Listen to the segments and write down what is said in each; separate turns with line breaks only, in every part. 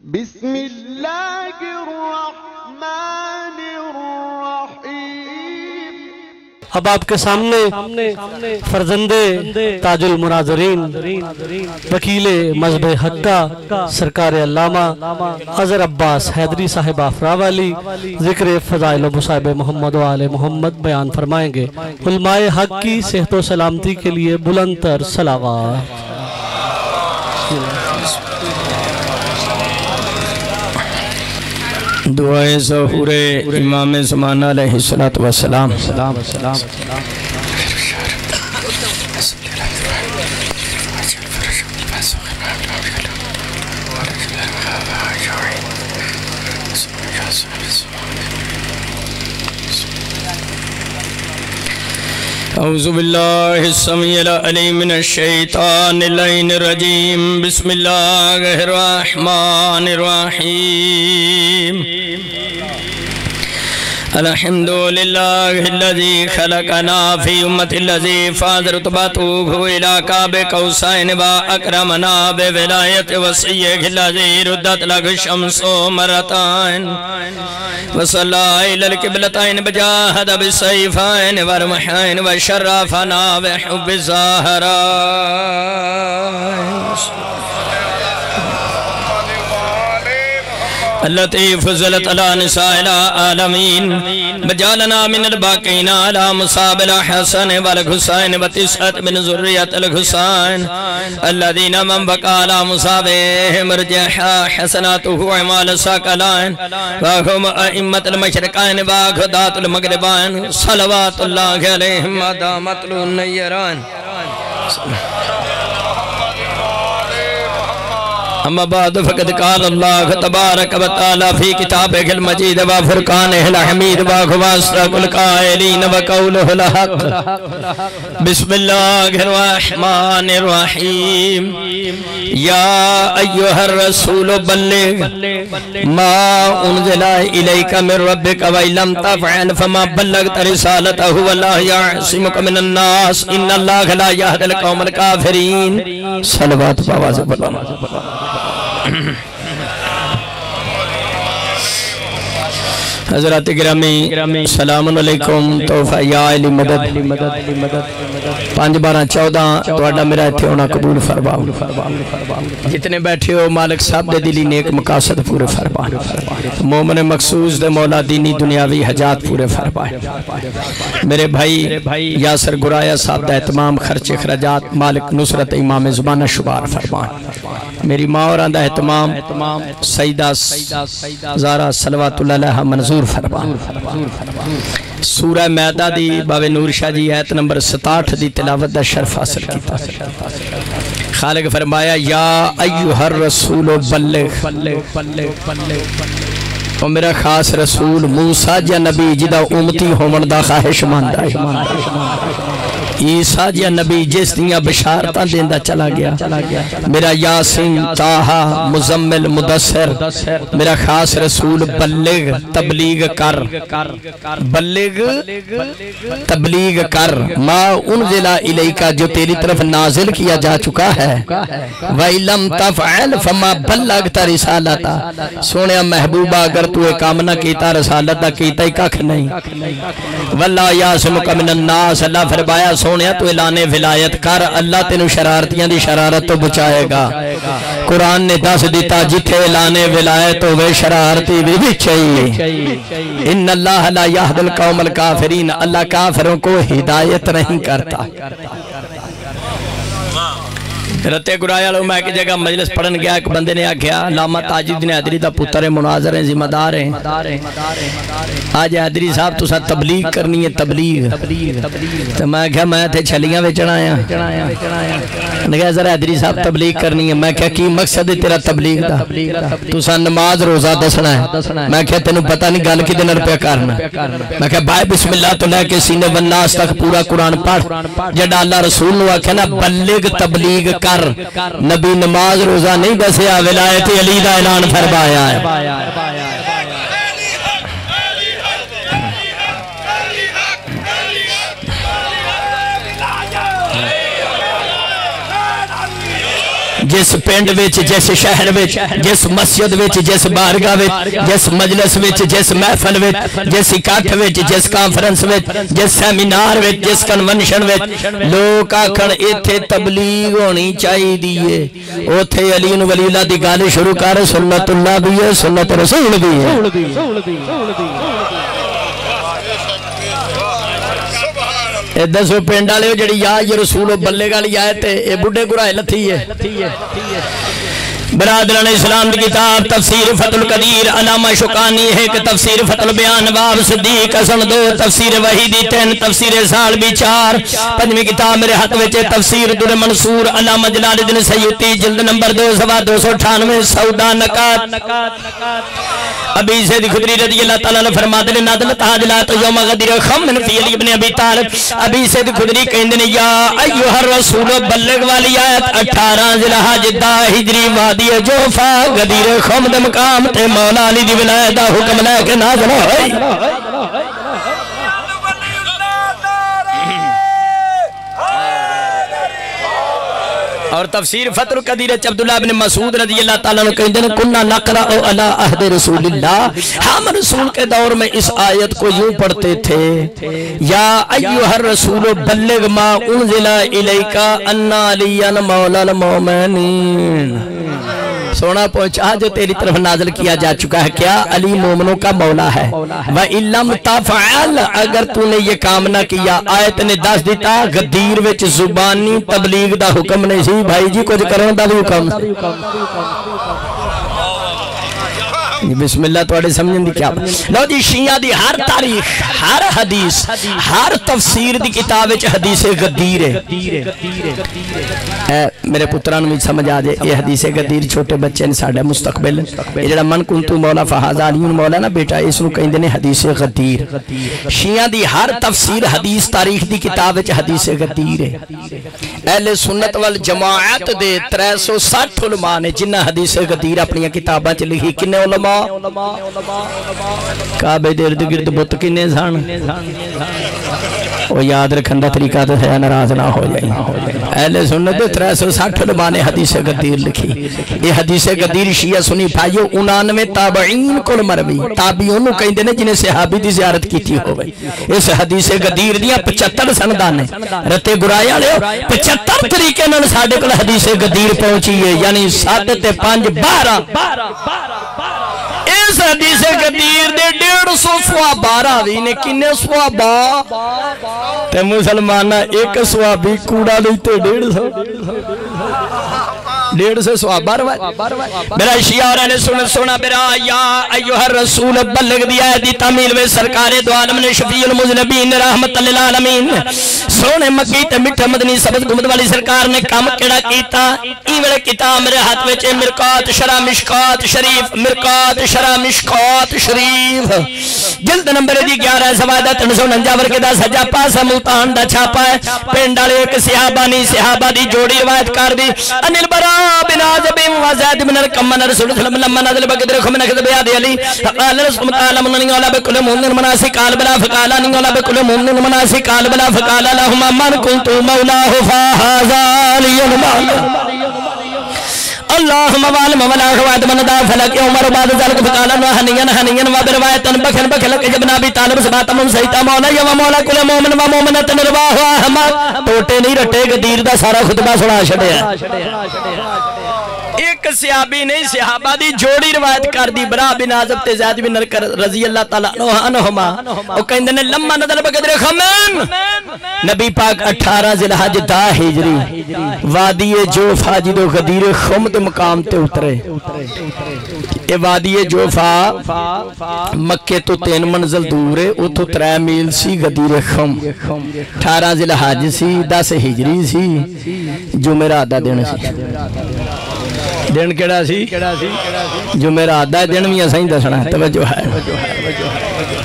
بسم اللہ الرحمن الرحیم۔
اب آپ کے سامنے فرزند تاج المناظرین وکیل مذہب حق کا سرکار علامہ اظہر عباس حیدری صاحب افراوالی ذکر فضائل و مصائب محمد و آل محمد بیان فرمائیں گے۔ علماء حق کی صحت و سلامتی کے لیے بلند تر صلوات۔
دعائے ظہور امام زمانہ علیہ السلام۔ اعوذ باللہ السمیع العلیم من الشیطان اللعین الرجیم۔ بسم اللہ الرحمن الرحیم۔ الحمدللہ الذی خلقنا فی امت الذی فاض رتبتوہ الى قاب قوسین و اکرمنا بولایت وسیح الذی ردت لگ الشمس مرتین وصلی الى القبلتین بجاہد بسیفین ورمحین وشرفنا بحب الزہرائن۔ اللطیف فضلت علی نساء العالمین بجالنا من الباقین علی مصاب الحسن والحسین وتسعت من ذریت الحسین الذین من بقى علی مصابهم رجح حسناته اعمال الثقلین وهم ائمة المشرقین وغداة المغربین صلوات اللہ علیہم دامت النیران۔ اما بعد فقد قال اللہ تبارک و تعالی فی کتابہ المجید و فرقانہ الحمید و خواصرق القائلین و قولہ الحق۔ بسم اللہ الرحمن الرحیم۔ یا ایوہ الرسول بلغ ما انزل الیک من ربک وَإِن لم تفعل فما بلغت رسالتہ واللہ یعصمک من الناس ان اللہ لا یہدی القوم الکافرین۔ صلوات باواز بلند۔ حضرات گرامی سلام علیکم، توفہ یا علی مدد 5/12/14 توڑا میرا اتھے ہونا قبول فرماؤ۔ جتنے بیٹھے ہو مالک صاحب دے دلی نیک مقاصد پورے فرماؤ، مومن مخصوص دے مولا دینی دنیاوی حجات پورے فرماؤ۔ میرے بھائی یاسر گرایا صاحب دا اہتمام خرچ اخراجات مالک نصرت امام زمانہ شبار فرماؤ۔ میری ماں اور آندہ اہتمام سیدہ زارہ صلوات اللہ علیہ منظور فرمان۔ سورہ میدہ دی باب نور شاہ جی آیت نمبر 67 دی تلاوت دا شرف حاصل کیتا۔ خالق فرمایا یا ایوہ الرسول بلغ، اور میرا خاص رسول موسیٰ جا نبی جدہ امتی ہومن دا خواہش ماندہ ہے، عیسیٰ جا نبی جس دیا بشارتاں دیندہ چلا گیا، میرا یاسین طاہا مزمل مدثر، میرا خاص رسول بلغ تبلیغ کر، بلغ تبلیغ کر ما انزل الیکا جو تیری طرف نازل کیا جا چکا ہے، وَإِن لَمْ تَفْعَلْ فَمَا بَلَّغْتَ رِسَالَتَا۔ سونے محبوبہ اگر تو ایک کام نہ کیتا رسالتہ کیتا ہی ککھ نہیں، وَاللَّهُ يَعْصِمُكَ مِنَ النَّاسِ۔ اللہ فرمایا سونیا تو اعلان ولایت کر، اللہ تینوں شرارتیاں دی شرارت تو بچائے گا۔ قرآن نے دس دیتا جتھے اعلان ولایت ہوئے شرارتی بھی چاہیے۔ ان اللہ لا یہدی القوم الکافرین، اللہ کافروں کو ہدایت نہیں کرتا۔ رتے گرایا لوگ میں ایک جگہ مجلس پڑھن گیا، ایک بندے نے آکھیا علامہ تاج الدین حیدری دا پتر مناظر ہیں، ذمہ دار ہیں، آج حیدری صاحب تو ساتھ تبلیغ کرنی ہے، تبلیغ۔ تو میں کہا میں تھے چھلیاں ویچنا آیا، نے کہا ذرا حیدری صاحب تبلیغ کرنی ہے۔ میں کہا کی مقصد ہے تیرا تبلیغ دا؟ تو ساتھ نماز روزہ دسنا ہے۔ میں کہا تینوں پتہ نہیں گل کی دن روپیہ کرنا۔ میں کہا بھائی بسم اللہ تو لے کے سینے والناس تک پورا قرآن پڑھ، جڑا اللہ رسول نے آکھا نا بلغ تبلیغ کر، نبی نماز روزہ نہیں دسیا، ولایت علی دا اعلان فرمایا ہے۔ جس پنڈ وچ جس شہر وچ جس مسجد وچ جس بارگاہ وچ جس مجلس وچ جس محفل وچ جس اکٹھ وچ جس کانفرنس وچ جس سیمینار وچ جس کنونشن وچ لوگ آکھن ایتھے تبلیغ ہونی چاہیے دیئے اوتھے علی ولی اللہ دی گل شروع کر سنت اللہ بھی ہے سنت رسول بھی ہے دسو پنڈ والے جڑی یا یہ رسول بلے گالی آئے تے اے بڈھے گرائے لتھی ہے برادران اسلام کی کتاب تفسیر فتح القدیر علامہ شوکانی ہے کہ تفسیر فتح البیان نواب صدیق حسن 2 تفسیر وحیدی 3 تفسیر سالبی 4 پنجویں کتاب میرے ہاتھ وچ تفسیر در منصور علامہ جلال الدین سیوطی جلد نمبر 2/298 سودا نکات ابی سید خدری رضی اللہ تعالیٰ نے فرماتے ہیں نازل تاجلات یوم غدیر خمن فی علی ابن ابی طالب ابی سید خدری کہندے نے یا ایوہ الرسول بلغ والی آیت 18 ذوالحج ہجری وادی جوفا غدیر خمد مقام تے مولا علی دی ولایت دا حکم لے کے نازل ہوئی اور تفسیر فتح القدیر عبداللہ بن مسعود رضی اللہ تعالیٰ نے کہتے ہیں کننا نقرأ علی عہد رسول اللہ ہم رسول کے دور میں اس آیت کو یوں پڑھتے تھے یا ایوہ الرسول بلغ ما انزل الیکا انا علیاں مولا المومنین سونا پہنچا جو تیری طرف نازل کیا جا چکا ہے کیا علی مومنوں کا مولا ہے وَإِلَّمْ تَفْعَلْ اگر تو نے یہ کام نہ کیا آیت نے دس دیتا غدیر وچ زبانی تبلیغ دا حکم نہیں سی بھائی جی کچھ کرنے دا بھی حکم بسم اللہ توڑے سمجھیں دی کیا لو جی شیعہ دی ہر تاریخ ہر حدیث ہر تفسیر دی کتاب حدیث غدیر ہے میرے پتران میں سمجھ آجے یہ حدیث غدیر چھوٹے بچے نے ساڑھے مستقبل یہ جڑا من کنتو مولا فہاز علیون مولا نا بیٹا اس نو کہیں دینے حدیث غدیر شیعہ دی ہر تفسیر حدیث تاریخ دی کتاب حدیث غدیر ہے اہل سنت والجماعت دے 360 علماء نے جنہ حدیث غدیر اپنی کتاباں چ لکھی کنے علماء کعبے دے ارد گرد بت کنے سن وہ یاد رکھندہ طریقہ تو ہے ناراض نہ ہو جائیں اہل سنت 360 علماء نے حدیث غدیر لکھی یہ حدیث غدیر شیعہ سنی بھائیو 99 تابعین کل مروی تابعین کہیں دینے جنہیں صحابی دی زیارت کی تھی ہوئے اس حدیث غدیر دیا 75 سندانے رتے گرایا لے 75 طریقے نال ساڑھے کل حدیث غدیر پہنچی ہے یعنی 7 12 اس حدیث غدیر دے 150 سوابارہ بھی نے کنے سوابا تے مسلمانہ ایک سوابی کوڑا لیتے 150 سوابار میرا شیعہ اور اہل سننا میرا یا ایوہ الرسول بلغ دیا ہے دی تعمیل میں سرکار دو عالم نے شفیع المذنبین رحمت للعالمین سونے مکی تے مٹھے مدنی سبت گمد والی سرکار نے کام کیڑا کیتا ایوڑے کتاب میرے ہاتھ میں چھے مرکات شرع مشکات شریف مرکات شرع مشکات شریف جلد نمبر دی 11 سوادہ 349 کے دا سجا پاسا ملتان دا چھاپا ہے پینڈالے ایک صحابہ دی جوڑی روایت کر دی انل برا بن عازب وزید بن الکمن رسول اللہ صلی اللہ علیہ وسلم لما نزل بقدر خمن خذ بیاد علی فقال رسول تعالی من اولا بكل مؤمن مناسک قال بلا فقال ان اولا بكل مؤمن مناسک قال بلا فقال اللهم من كنت مولاه فهذا لي اللهم وعلم ولا خوات من دا فلک عمر بعد ذلك فقال هنيا وبروايه بخل بخلك جبنا ابي طالب سبات من سيتا مولا یا مولا كل مؤمن ومؤمنه نرواہ احمد ٹوٹے نہیں رٹے غدیر دا سارا خطبہ سنا چھڑیا ایک صحابی نہیں صحابہ دی جوڑی روایت کر دی برا بن عازب تے زید بن نرکر رضی اللہ تعالیٰ عنہما او کہندے نے لما نزل بقدر خمن نبی پاک 18 ذوالحج 10 ہجری وادی جوفا جدو غدیر خمد مقام تے اترے اے وادی جوفا مکے تو 3 منزل دور ہے اتو 3 میل سی غدیر خم 18 ذوالحج سی 10 ہجری سی جمعرات دا دن سی دن کیڑا سی جمعرات دا دن بھی اسیں دسنا توجہ ہے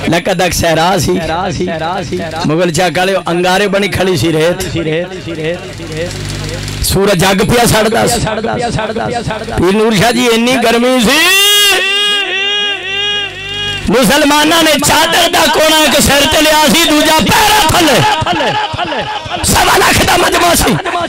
لقد اکسرا سی مغل چاکالے انگارے بنی کھڑی سی ریت سورج جگ پیا سڑدا پیر نور شاہ جی انی گرمی سی مسلمانہ نے چادر دا کونا ایک سر تے لیا سی دوجا پیرا تھلے 1.25 لاکھ دا مجمع سی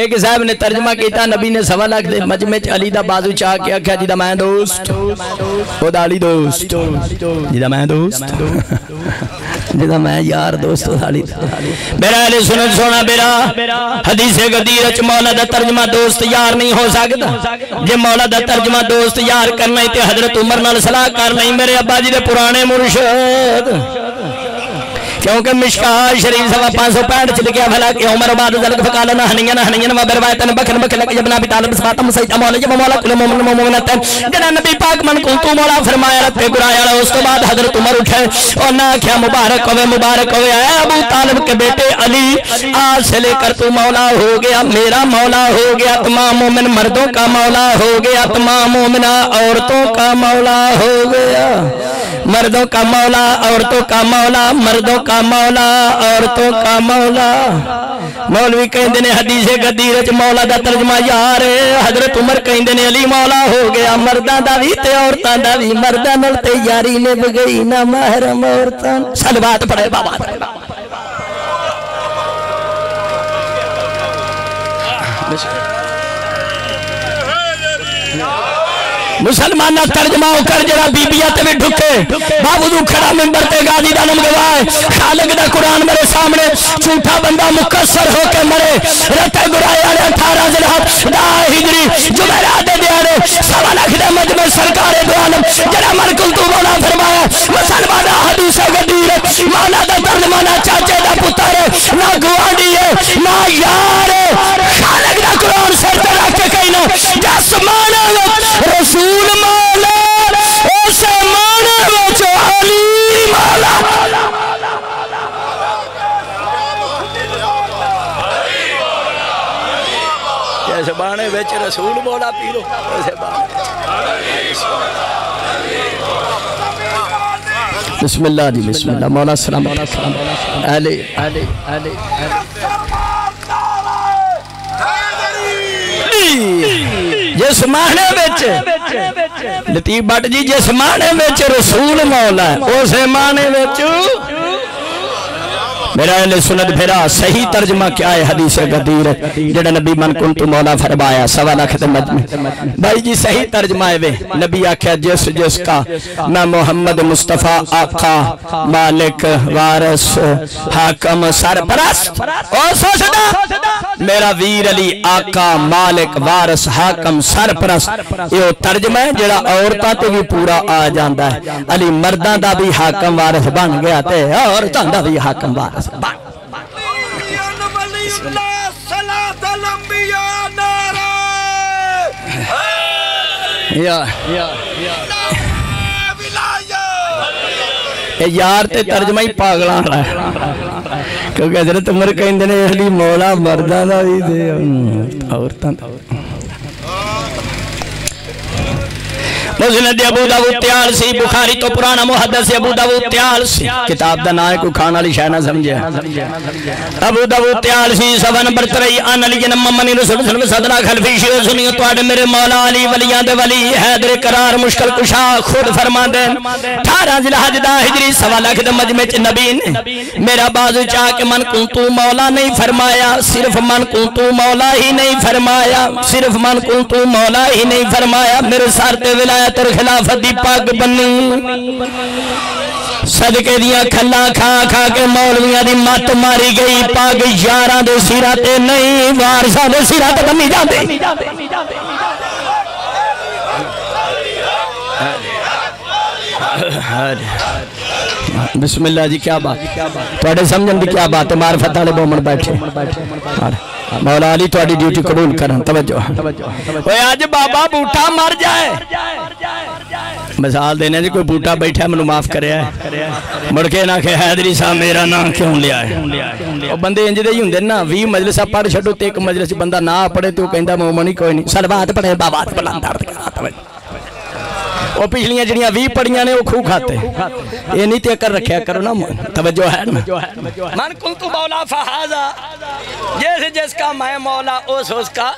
ایک صاحب نے ترجمہ کیتا نبی نے 1.25 لاکھ دے مجمع علی دا بازو چاہ کے آکھیا جی دا میں دوست او دا علی دوست جی دا میں دوست جی دا میں یار دوست او دا علی میرا اہل سنت سونا میرا حدیث غدیر اچ مولا دا ترجمہ دوست یار نہیں ہو سکتا جی مولا دا ترجمہ دوست یار کرنا ہی تے حضرت عمر نال صلاح کر نہیں میرے ابا جی دے پرانے مرشد کیونکہ مشکاہ شریف سوا 565 چل گیا بھلا کہ عمر بعد ذلك فقال نحنین و بربایتن بکن بکن لک جب نبی طالب سفاتم سیدہ مولا جب مولا کل مومن مومنتن جنا نبی پاک من کنتو مولا فرمایا رتے گرایا اس کے بعد حضرت عمر اٹھے اور نہ کیا مبارک ہوئے اے ابو طالب کے بیٹے علی آج سے لے کر تو مولا ہو گیا میرا مولا ہو گیا تمام مومن مردوں کا مولا ہو گیا تمام مومنہ عورتوں کا مولا ہو گیا مردوں کا مولا عورتوں کا مولا مردوں کا مولا عورتوں کا مولا مولوی کہیں دینے حدیث غدیر مولا دا ترجمہ یار حضرت عمر کہیں دینے علی مولا ہو گیا مردان دا بھی تے عورتان دا بھی مردان نلتے یاری نے بگئی نہ محرم عورتان سلوات پڑھے بابا مسلمانہ ترجمہ ہو کر جرا بی بیت میں ڈھکے باوضو کھڑا منبر تے غازی دا نم گواہ خالق دا قرآن میرے سامنے جھوٹا بندہ مکسر ہو کے مرے رتے گرائے والے 18 ذوالحج دا ہجری جمعرات دیاڑے 1.25 لاکھ دے مجمع سرکار دو عالم جڑا من کل تو مولا فرمایا مسلمانہ حدیث غدیر مولا دا ترجمانہ چاچے دا پتر نہ گوانڈی ہے نہ یار خالق دا قرآن سر تے رکھ کے کہنا جس مانا رسول مولا اسے مانا وچو علی مولا جیسے بانے وچ رسول مولا پیلو ایسے بانے بسم اللہ جی بسم اللہ مولا السلام اہلِ جس معنی وچ لطیف بٹ جی جس معنی وچ رسول مولا ہے اسے معنی وچ میرا اہل سنت بھیرا صحیح ترجمہ کیا ہے حدیث غدیر جڑا نبی من کنت مولا فرمایا 1.25 لاکھ دے مجمع بھائی جی صحیح ترجمہ ہے نبی آکھیا جس کا میں محمد مصطفیٰ آقا مالک وارث حاکم سرپرست اور سوچنا میرا ویر علی آقا مالک وارث حاکم سرپرست یہ ترجمہ ہے جڑا عورتاں تے بھی پورا آ جاندا ہے علی مرداں دا بھی حاکم وارث بن گیا تے عورتاں دا بھی حاکم وارث یار تے ترجمہ ہی پاگلاں رہا ہے کیونکہ حضرت عمر کہیں دینے اہلی مولا مردان دا بھی دے عورتاں دا مسند ابو داؤد تیالسی بخاری تو پرانا محدث ابو داؤد تیالسی کتاب دا نائے کو کھانا لی شاہ نہ سمجھے ابو داؤد تیالسی صفحہ نمبر 3 آن علی جنم ممنی رسول صلی اللہ علیہ وسلم خلفی شیئر سنیو تو آڑے میرے مولا علی ولیان دے ولی حیدر قرار مشکل کشا خود فرمان دے 18 ذوالحج دا ہجری 1.25 لاکھ دے مجمع نبی نے میرا بازو چاہ کے من کنتو مولا نہیں فرمایا صرف من کنتو مولا ہی نہیں فرمایا صرف من کنتو مولا ہی نہیں فرمایا میرے سارتے ولایت اور خلافت دی پاک بنی صدقے دیا کھلا کھا کھا کے مولویاں دی مات ماری گئی پاک یاراں دے سیراتے نہیں وارثاں دے سیراتے بنی جاندے بسم اللہ جی کیا بات توڑے سمجھن دی کیا بات ہے معرفت والے مومن بیٹھے مولا علی توڑی ڈیوٹی قبول کرن توجہ اوے آج بابا بوٹا مر جائے مثال دینے جی کوئی بوٹا بیٹھا ہے منو معاف کرے ہے مڑکے نہ کہ حیدری صاحب میرا نام کیوں لیا ہے اور بندے انج دے ہی ہوندے نا 20 مجلسہ پڑھ چھڈو تے ایک مجلس بندہ نہ پڑھے تو کہندا مومن ہی کوئی نہیں صلوات پڑھے بابات بلند وہ پچھلیاں جڑیاں 20 پڑیاں نے وہ کھو کھاتے یہ نہیں تے کر رکھیا کرو نا توجہ ہے نا من کنت مولا فہذا جس کا میں مولا اس کا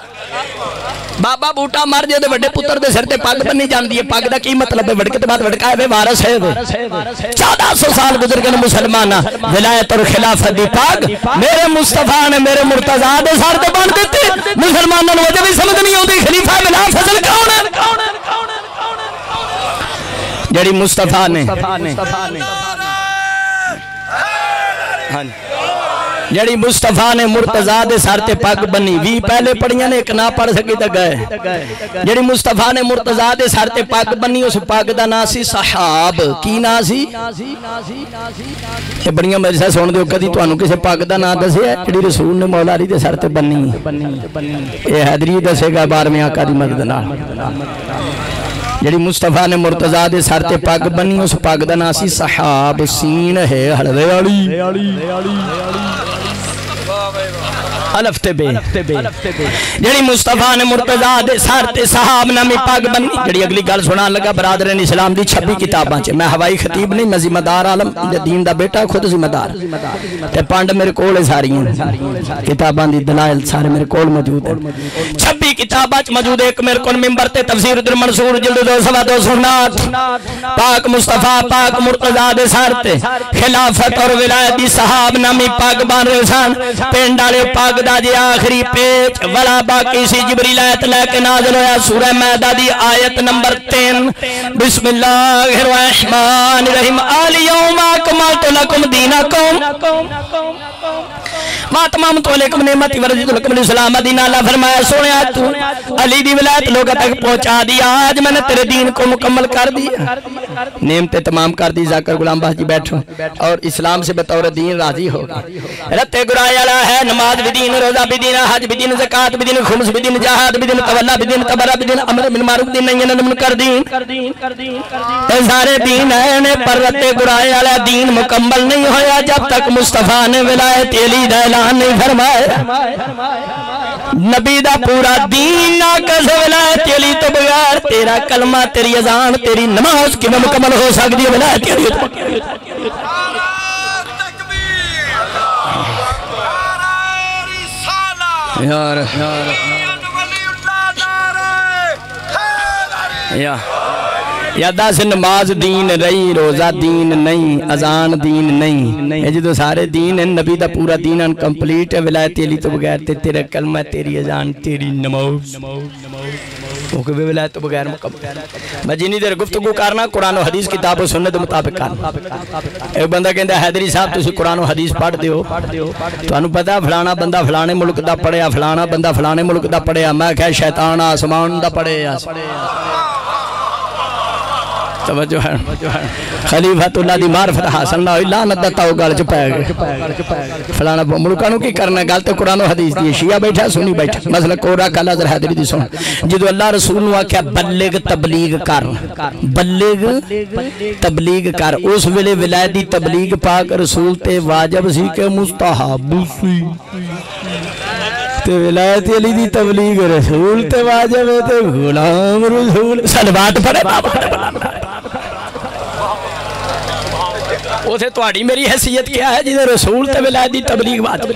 بابا بوٹا مر جائے تو بڑے پتر دے سر تے پگ بنی جاندی ہے پگ دا کی مطلب ہے وڑکے تے بعد وڑکا ہے وارث ہے 1400 سال گزر گئے مسلماناں ولایت اور خلافت دی پگ میرے مصطفیٰ نے میرے مرتضیٰ دے سر تے بن دتی مسلماناں نوں وجہ بھی سمجھ نہیں آندی خلیفہ بلا فضل کون ہے جڑی مصطفیٰ نے جڑی مصطفیٰ نے مرتضیٰ دے سر تے پگ بنی 20 پہلے پڑھیاں نے ایک نہ پڑھ سکی تے گئے جڑی مصطفیٰ نے مرتضیٰ دے سر تے پگ بنی اس پگ دا نام سی صحاب کی نام سی یہ بڑیاں مجلساں سن دیو کدی تانوں کسے پگ دا نام دسیا جڑی رسول نے مولا علی دے سر تے بنی یہ حیدری دسے گا 12ویں آقا دی مدد نال جڑی مصطفیٰ نے مرتضیٰ دے سر تے پگ بنی اس پگ دا نام سی صحاب سین ہے حلوے والی الف تے بے جڑی مصطفیٰ نے مرتضیٰ دے سر تے صحاب نامی پگ بنی جڑی اگلی گل سنان لگا برادرین اسلام دی 26 کتاباں چ میں ہوائی خطیب نہیں میں ذمہ دار عالم دین دا بیٹا خود ذمہ دار تے پانڈ میرے کول ساری کتاباں دی دلائل سارے میرے کول موجود ہیں 26 کتاباں چ موجود ایک میرے کول منبر تے تفسیر المنصور جلد 229 پاک مصطفیٰ پاک مرتضیٰ دے سر تے خلافت اور ولایت دی صحاب نامی پگ بن رہے سن پنڈ والے پگ دا جی آخری پیچ ولا باقی سی جبریل آیت لے کے نازل ہویا سورہ مائدہ دی آیت نمبر 3 بسم اللہ الرحمن الرحیم الیوم اکملت لکم دینکم واتممت علیکم نعمتی ورضیت لکم الاسلام دین اللہ فرمایا سونے تو علی دی ولایت لوگوں تک پہنچا دیا آج میں نے تیرے دین کو مکمل کر دیا نعمتیں تمام کر دی ذاکر غلام باجی بیٹھو اور اسلام سے بطور دین راضی ہوگا رتے گرائی علا ہے نماز بھی دین روزہ بھی دین حج بھی دین زکاة بھی دین خمس بھی دین جہاد بھی دین تولا بھی دین تبرہ بھی دین امر من معروف دین نہیں نمن کر دین اے سارے دین ہیں پر رتے گرائی علا دین مکمل نہیں ہویا جب تک مصطفیٰ نے ولایت علی دا اعلان نہیں فرمائے نبی دا پورا دین نہ کسے ولایت علی تو بغیر تیرا کلمہ تیری اذان تیری نماز کی مکمل ہو سکتی ہے ولایت علی تو یا دس نماز دین رہی روزہ دین نہیں اذان دین نہیں یہ جو سارے دین ہیں نبی دا پورا دین ان کمپلیٹ ہے ولایت علی تو بغیر تیرا کلمہ تیری اذان تیری نماز وہ کہ ولایت تو بغیر مکمل میں جنی دیر گفتگو کرنا قرآن و حدیث کتاب و سنت مطابق کرنا ایک بندہ کہندہ ہے حیدری صاحب تسی قرآن و حدیث پڑھ دیو تو انہوں پتا فلانا بندہ فلانے ملک دا پڑھیا فلانا بندہ فلانے ملک دا پڑھیا میں کہا شیطان آسمان دا پڑھیا توجہ ہے خلیفۃ اللہ دی معرفت حاصل نہ ہوئی لعنت دا تاو گل چ پے گئے فلانا ملکانوں کی کرنا گل تے قرآن و حدیث دی شیعہ بیٹھا سنی بیٹھا مثلا کورا کالا ذرا حیدری دی سن جدو اللہ رسول نے آکھیا بلغ تبلیغ کر بلغ تبلیغ کر اس ویلے ولایت دی تبلیغ پاک رسول تے واجب سی کہ مستحب سی تے ولایت علی دی تبلیغ رسول تے واجب ہے تے غلام رسول صلوات پڑھے بابا اسے توڑی میری حیثیت کیا ہے جنہیں رسول تے ولایت دی تبلیغ بات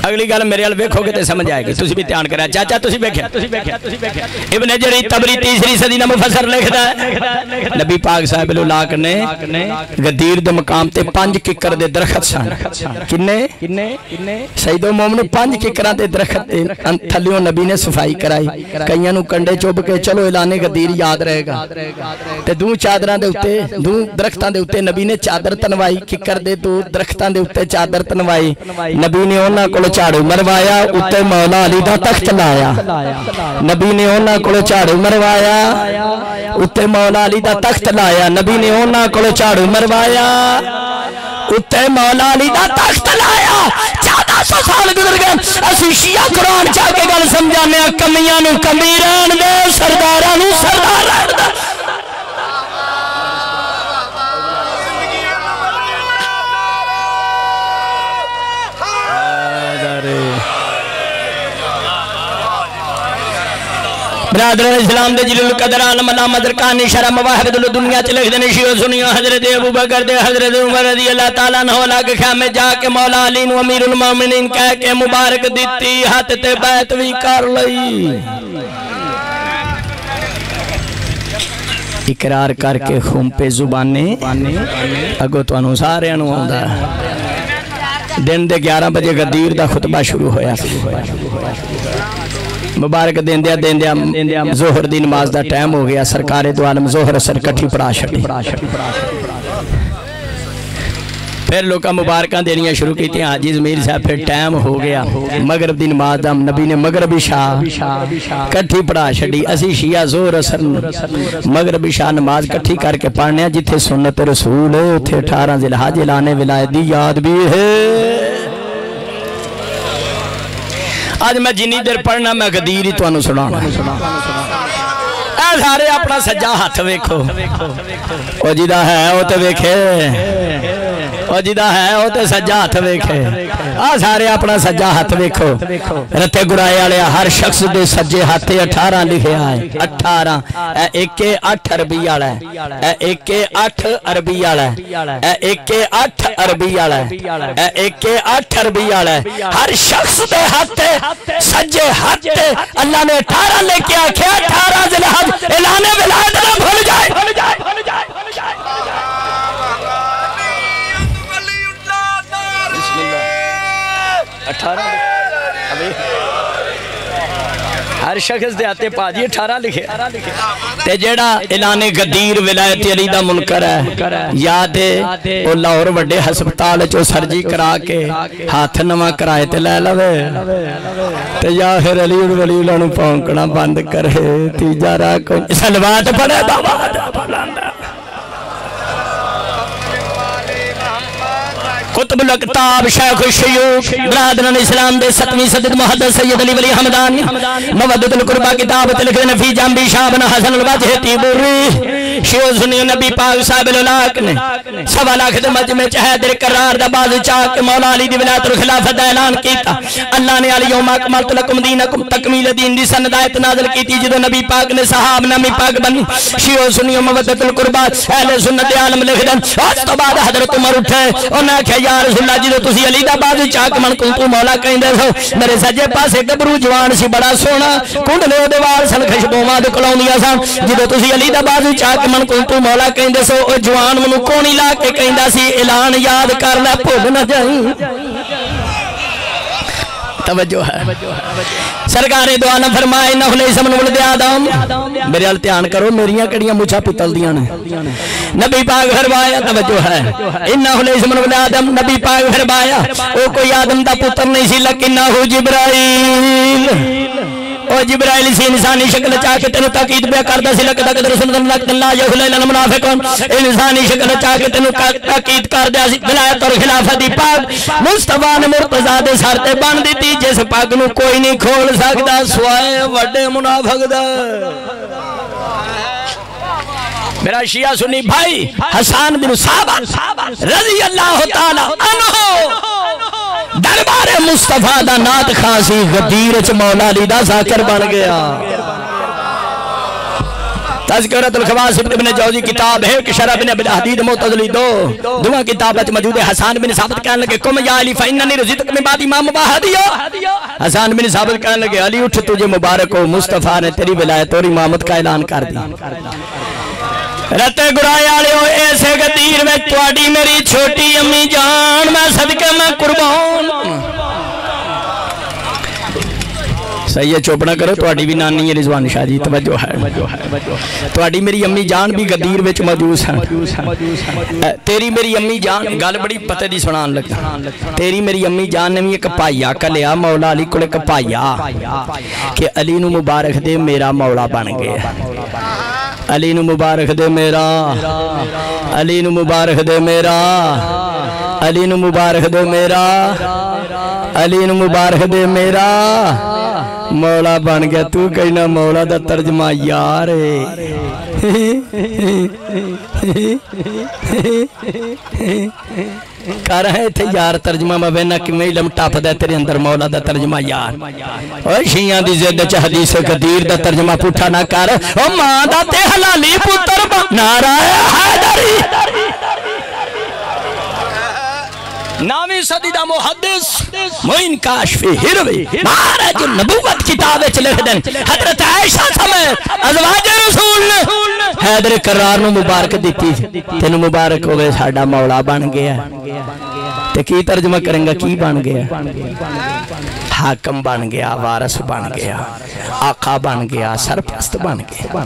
اگلی گل میرے ال ویکھو گے تے سمجھ آئے گی تسی بھی دھیان کرا چاچا تسی بیٹھے ابن جریر طبری تیسری صدی دا مفسر لکھدا ہے نبی پاک صاحب الولاک نے غدیر دے مقام تے 5 ککر دے درخت سن کنے سید و مومن 5 ککراں دے درخت تے تھلیوں نبی نے صفائی کرائی کئیاں نوں کنڈے چوب کے چلو اعلان غدیر یاد رہے گا تے دو چادراں دے اوتے دو درختاں دے اوتے نبی نے چادر تنوائی ککر دے دو درختاں دے اوتے چادر تنوائی نبی نے انہاں کول چاڑو مروایا اتے مولا علی دا تخت لایا نبی نے اونا کولو چاڑو مروایا اتے مولا علی دا تخت لایا نبی نے اونا کولو چاڑو مروایا اتے مولا علی دا تخت لایا 1400 سال گزر گئے اسی شیعہ قرآن چاہ کے گل سمجھانے کمیاں نو کمیران دے سرداراں نو سرداران دے برادران اسلام دے جلیل القدر عالم علامہ درکانی شرح مواہب دل دنیا چلے دن شیعہ سنیو حضرت ابو بکر دے حضرت عمر رضی اللہ تعالیٰ عنہ علا کے خیمے جا کے مولا علی و امیر المومنین کہہ کے مبارک دیتی ہاتھ تے بیعت بھی کر لئی اقرار کر کے خون پہ زبانے اگو تو انہوں سارے انہوں آندہ دن دے 11 بجے غدیر دا خطبہ شروع ہویا مبارک دین دیا ظہر دی نماز دا ٹائم ہو گیا سرکار دو عالم ظہر اثر کٹھی پڑا شٹی پھر لوگا مبارکاں دینیاں شروع کی تھی حاجی زمیر صاحب پھر ٹائم ہو گیا مغرب دی نماز دا نبی نے مغربی شاہ کٹھی پڑا شٹی اسی شیعہ ظہر اثر مغربی شاہ نماز کٹھی کر کے پڑھنے جتھے سنت رسول ہے اتھے 18 ذی الحج اعلان ولایت دی یاد بھی ہے آج میں جنی دیر پڑھنا میں غدیر ہی تو انہوں سنانا اے سارے اپنا سجا ہاتھ ویکھو او جدہ ہے او تے ویکھے او جدہ ہے او تے سجا ہاتھ ویکھے آ سارے اپنا سجا ہاتھ ویکھو رتے گرائے آلے ہر شخص دے سجے ہاتھے 18 لکھے آئے 18 اے 1-8 عربی آلہ ہے اے 1-8 عربی آلہ ہے اے 1-8 عربی آلہ ہے اے 1-8 عربی آلہ ہے ہر شخص دے ہاتھے سجے ہاتھے اللہ نے 18 لے کے آکھے 18 ذی الحج اعلان ولایت نہ بھول جائے بسم اللہ 18 ہر شخص دے آتے پاجی 18 لکھے تے جیڑا اعلان غدیر ولایت علی دا منکر ہے یاد ہے او لاہور وڈے ہسپتال چو سرجی کرا کے ہاتھ نواں کرائے تے لے لوے تے یا پھر علی ولی اللہ نو پونکنا بند کرے تیجا راہ کوئی سلوات پڑھے بابا قطب الاقطاب شیخ الشیوخ برادران اسلام دے 7ویں صدد محدث سید علی ولی حمدانی مودت القربہ کتاب تلکھ نفی جنبی شابنا حسن الوجہ تیبوری شیعہ سنی نبی پاک صاحب الولاک نے 1.25 لاکھ دے مجمع چہدر قرار دا باز چاک مولا علی دی ولایت الخلافت دا اعلان کیتا اللہ نے علی یوم اکملت لکم دینکم تکمیل دین دی سندایت نازل کیتی جدو نبی پاک نے صحاب نامی پاک بنی شیعہ سنی مودت القربہ اہل سنت عالم لکھ دن آج تو بعد حضرت عمر اٹھے انہیں کہا یا رسول اللہ جدو تسی علی دا بازو چاک من کنتو مولا کہیں دے سو میرے سجے پاسے گبرو جوان سی بڑا سونا کنڈ لے دیوار سن خشبوں ماں دے کلونیا سان جدو تسی علی دا بازو چاک من کنتو مولا کہیں دے سو او جوان منو کونی لا کے کہیں دا سی اعلان یاد کرنا بھول نہ جائیں توجہ ہے سرکار دعا نہ فرمائے نہ لے سمن ولد آدم میرے التیان کرو میریاں کڑیاں مجھا پتل دیاں نے نبی پاک فرمایا توجہ ہے انہو لے سمن ولد آدم نبی پاک فرمایا او کوئی آدم دا پتر نہیں سی لیکنہو جبرائیل او جبرائیل سی انسانی شکل چاہ کے تینو تاکید بیا کردہ سی لکتا قدر سنت اللہ یہو لیلن منافقون انسانی شکل چاہ کے تینو تاکید کردہ سی ولایت اور خلافت پاک مصطفیٰ نے مرتضیٰ دے سارتے بان دیتی جس پاک نو کوئی نہیں کھول سکتا سوائے وڈے منافق دا میرا شیعہ سنی بھائی حسان بن ثابت رضی اللہ تعالی عنہ دربار مصطفیٰ دا نات خاصی غدیر چ مولا علی دا ذاکر بن گیا تذکرۃ الخواص ابن جوزی کتاب ہے کہ شرح بن ابن حدید معتزلی دو کتابت موجود ہے حسان بن ثابت کہنے لگے کم یا علی فإننی رزقتک من بعد امام مباہدی حسان بن ثابت کہنے لگے علی اٹھ تجھے مبارک ہو مصطفیٰ نے تیری ولایت اور امامت کا اعلان کر دیا رتے گرائے آلے ہو ایسے غدیر میں توڑی میری چھوٹی امی جان میں صدقے میں قربان صحیح ہے چوپڑا کرو توڑی بھی نانی ہے رضوان شاہ جی توجہ ہے توڑی میری امی جان بھی غدیر وچ موجود ہیں تیری میری امی جان گل بڑی پتہ دی سنان لگا تیری میری امی جان نے بھی ایک پائیا کلیا مولا علی کو ایک پائیا کہ علی نو مبارک دے میرا مولا بن گیا علی نو مبارک دے میرا علی نو مبارک دے میرا علی نو مبارک دے میرا علی نو مبارک دے میرا مولا بن گیا تو کہنا مولا دا ترجمہ یار ہے کر رہے تھے یار ترجمہ مبینہ کی میں علم ٹاپ دے تیرے اندر مولا دا ترجمہ یار اور شیعہ دی زید چا حدیث قدیر دا ترجمہ پوٹھا نہ کر او ماں دا تے حلالی پتر نعرہ حیدری نامی صدی دا محدث معین کاشفی ہروی مہارج نبوت کتاب لکھ دیں حضرت عائشہ سمیت ازواج رسول نے حیدر کرار نو مبارک دیتی تینو مبارک ہوئے ساڑا مولا بن گیا تے کی ترجمہ کریں گا کی بن گیا حاکم بن گیا وارث بن گیا آقا بن گیا سرپرست بن گیا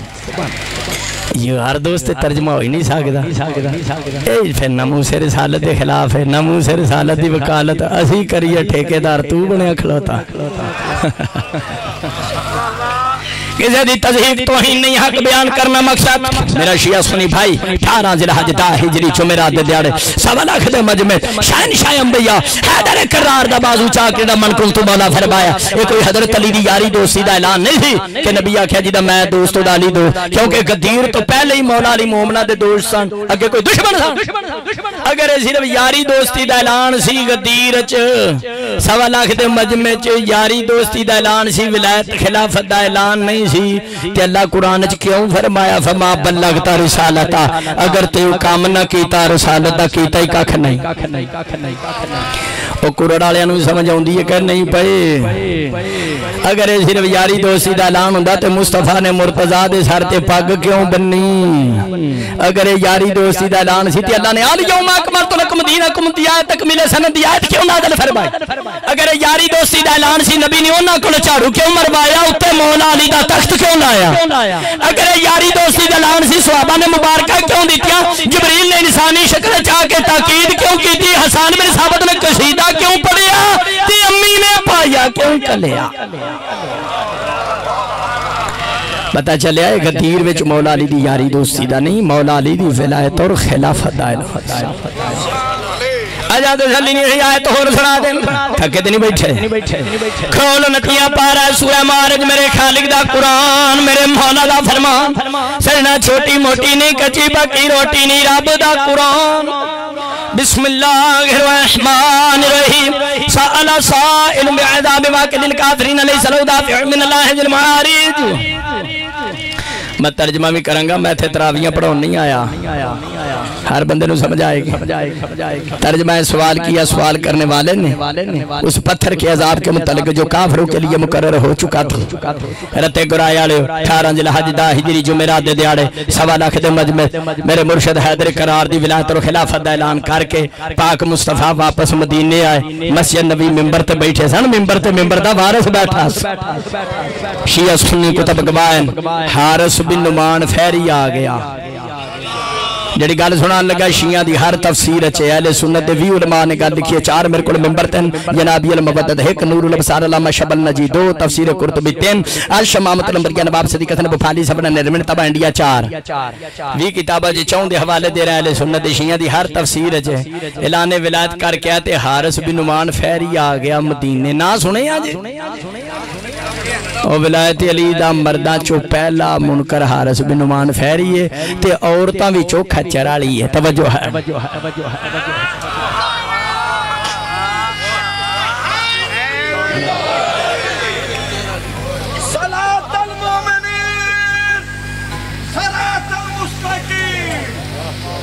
یہ ہر دوست ترجمہ ہوئی نہیں ساکتا اے پھر نموس رسالت دے خلاف ہے نموس رسالت دی وکالت اسی کریے ٹھیکیدار تو بنے اکھلوتا کسی دی تذہیق توہین نہیں حق بیان کرنا مقصد میرا شیعہ سنی بھائی 18 ذی الحج دا ہجری جمعرات دے دیاڑے 1.25 لاکھ دے مجمع شہنشاہ انبیاء حیدر کرار دا بازو چاکر دا من کل تو مولا فرمایا یہ کوئی حضرت علی دی یاری دوستی دا اعلان نہیں تھی کہ نبی آکھیا جی دا میں دوستو دا علی دوست کیونکہ غدیر تو پہلے ہی مولا علی مومنہ دے دوست سن اگر کوئی دشمن سن اگر صرف یاری دوستی دا اعلان سی غدیر 1.25 لاکھ دے مجمع یاری دوستی دا اعلان سی ولایت خلافت دا اعلان نہیں سی کہ اللہ قرآن کیوں فرمایا فما بلغتا رسالتا اگر تیو کام نہ کیتا رسالتا کیتا ہی کاکھ نہیں وہ قرآن نو سمجھ آؤندی ہے کہ نہیں پائے اگر صرف یاری دوستی دا اعلان ہوندا تے مصطفیٰ نے مرتضیٰ دے سر تے پگ کیوں بننی اگر یاری دوستی دا اعلان سی تے اللہ نے الیوم اکملت لکم دینکم دی آیت تکمیل سند دی آیت کیوں نازل فرمائی اگر یاری دوستی دا اعلان سی نبی نے انہاں کول جھاڑو کیوں مروایا اوتے مولا علی دا تخت کیوں لایا اگر یاری دوستی دا اعلان سی صحابہ نے مبارکہ کیوں دتیاں جبریل نے انسانی شکل چاہ کے تاکید کیوں کی تھی حسان بن ثابت نے قصیدہ کیوں پڑھیا تی امی نے پایا کیوں کلیا پتہ چلیا ہے غدیر وچ مولا علی دی یاری دوستی دا نہیں مولا علی دی ولایت اور خلافت دا آجاد سلی نہیں آیت اور سنا دیں تھکے دے نہیں بیٹھے کھول نتیاں پارا سورہ مارج میرے خالق دا قرآن میرے مولا دا فرمان سرنا چھوٹی موٹی نہیں کچی پکی روٹی نہیں رب دا قرآن بسم اللہ الرحمن الرحیم سأل سائل بعذاب واقع للکافرین لیس لو دافع من اللہ جل معارج میں ترجمہ بھی کروں گا میں تھے تراویاں پڑھون نہیں آیا ہر بندے نو سمجھ آئے گی ترجمہ سوال کیا سوال کرنے والے نے اس پتھر کے عذاب کے متعلق جو کافروں کے لیے مقرر ہو چکا تھا رتے گرایا لے 18 ذی الحج دا ہجری جمعرات دے دیاڑے 1.25 لاکھ دے مجمع میرے مرشد حیدر کرار دی ولایت اور خلافت دا اعلان کر کے پاک مصطفیٰ واپس مدینے آئے مسجد نبی ممبر تے بیٹھے سن ممبر دا وارث بیٹھا شیعہ سنی کتب گوائن حارث بن نعمان فیری آ گیا جڑی گل سنان لگا شیعہ دی ہر تفسیر اچھے اہل سنت دے وی علماء نے گل لکھی ہے 4 میرے کول ممبر تن جنابی المبدد 1 نور الابصار علامہ شبل نجی 2 تفسیر قرطبی 3 الشمامۃ الانبریاء نواب صدیق حسن بخاری سبن نرمن تبع انڈیا 4 وی کتاباں جے چون دے حوالے دے رہے اہل سنت دے شیعہ دی ہر تفسیر اچھے اعلان ولایت کر کے تے حارث بن نعمان فیری آ گیا مدینے نہ سنے آ جے اور ولایت علی دا مردہ چو پہلا منکر حارث بن نعمان فیری ہے تے عورتاں بھی چو کھچرالی ہے توجہ ہے
صلاة المومنین صلاة المستقیم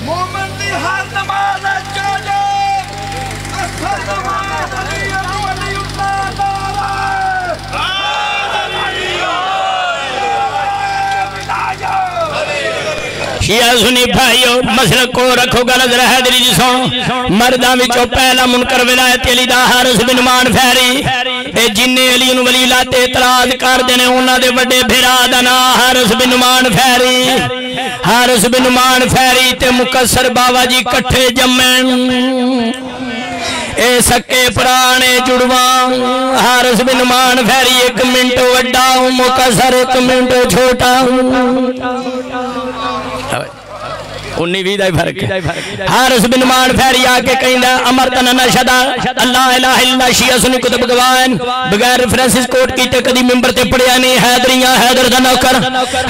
مومن دی ہر نماز چاہے اثر نماز علی ولی اللہ دارہ
شیعہ سنی بھائیو مسئلہ کو رکھو گا نظر حیدری جی سن مردہ وچو پہلا منکر ولایت علی دا حارث بن نعمان فیری اے جننے علی ان ولی لاتے اعتراض کر دینے انہاں دے وڈے بھرا دا نا حارث بن نعمان فیری تے مکسر بابا جی کٹھے جمعن اے سکے پرانے جڑوان حارث بن نعمان فیری 1 منٹ وڈا مکسر 1 منٹ چھوٹا 19-20 دا فرق ہے حارث بن نعمان فہری آ کے کہندا امرتن نشهد اللہ الہ الا شیعہ سنی کتب گواہن بغیر ریفرنسز کوٹ کیتے کدی منبر تے پڑھیا نہیں حیدریاں حیدر دا نوکر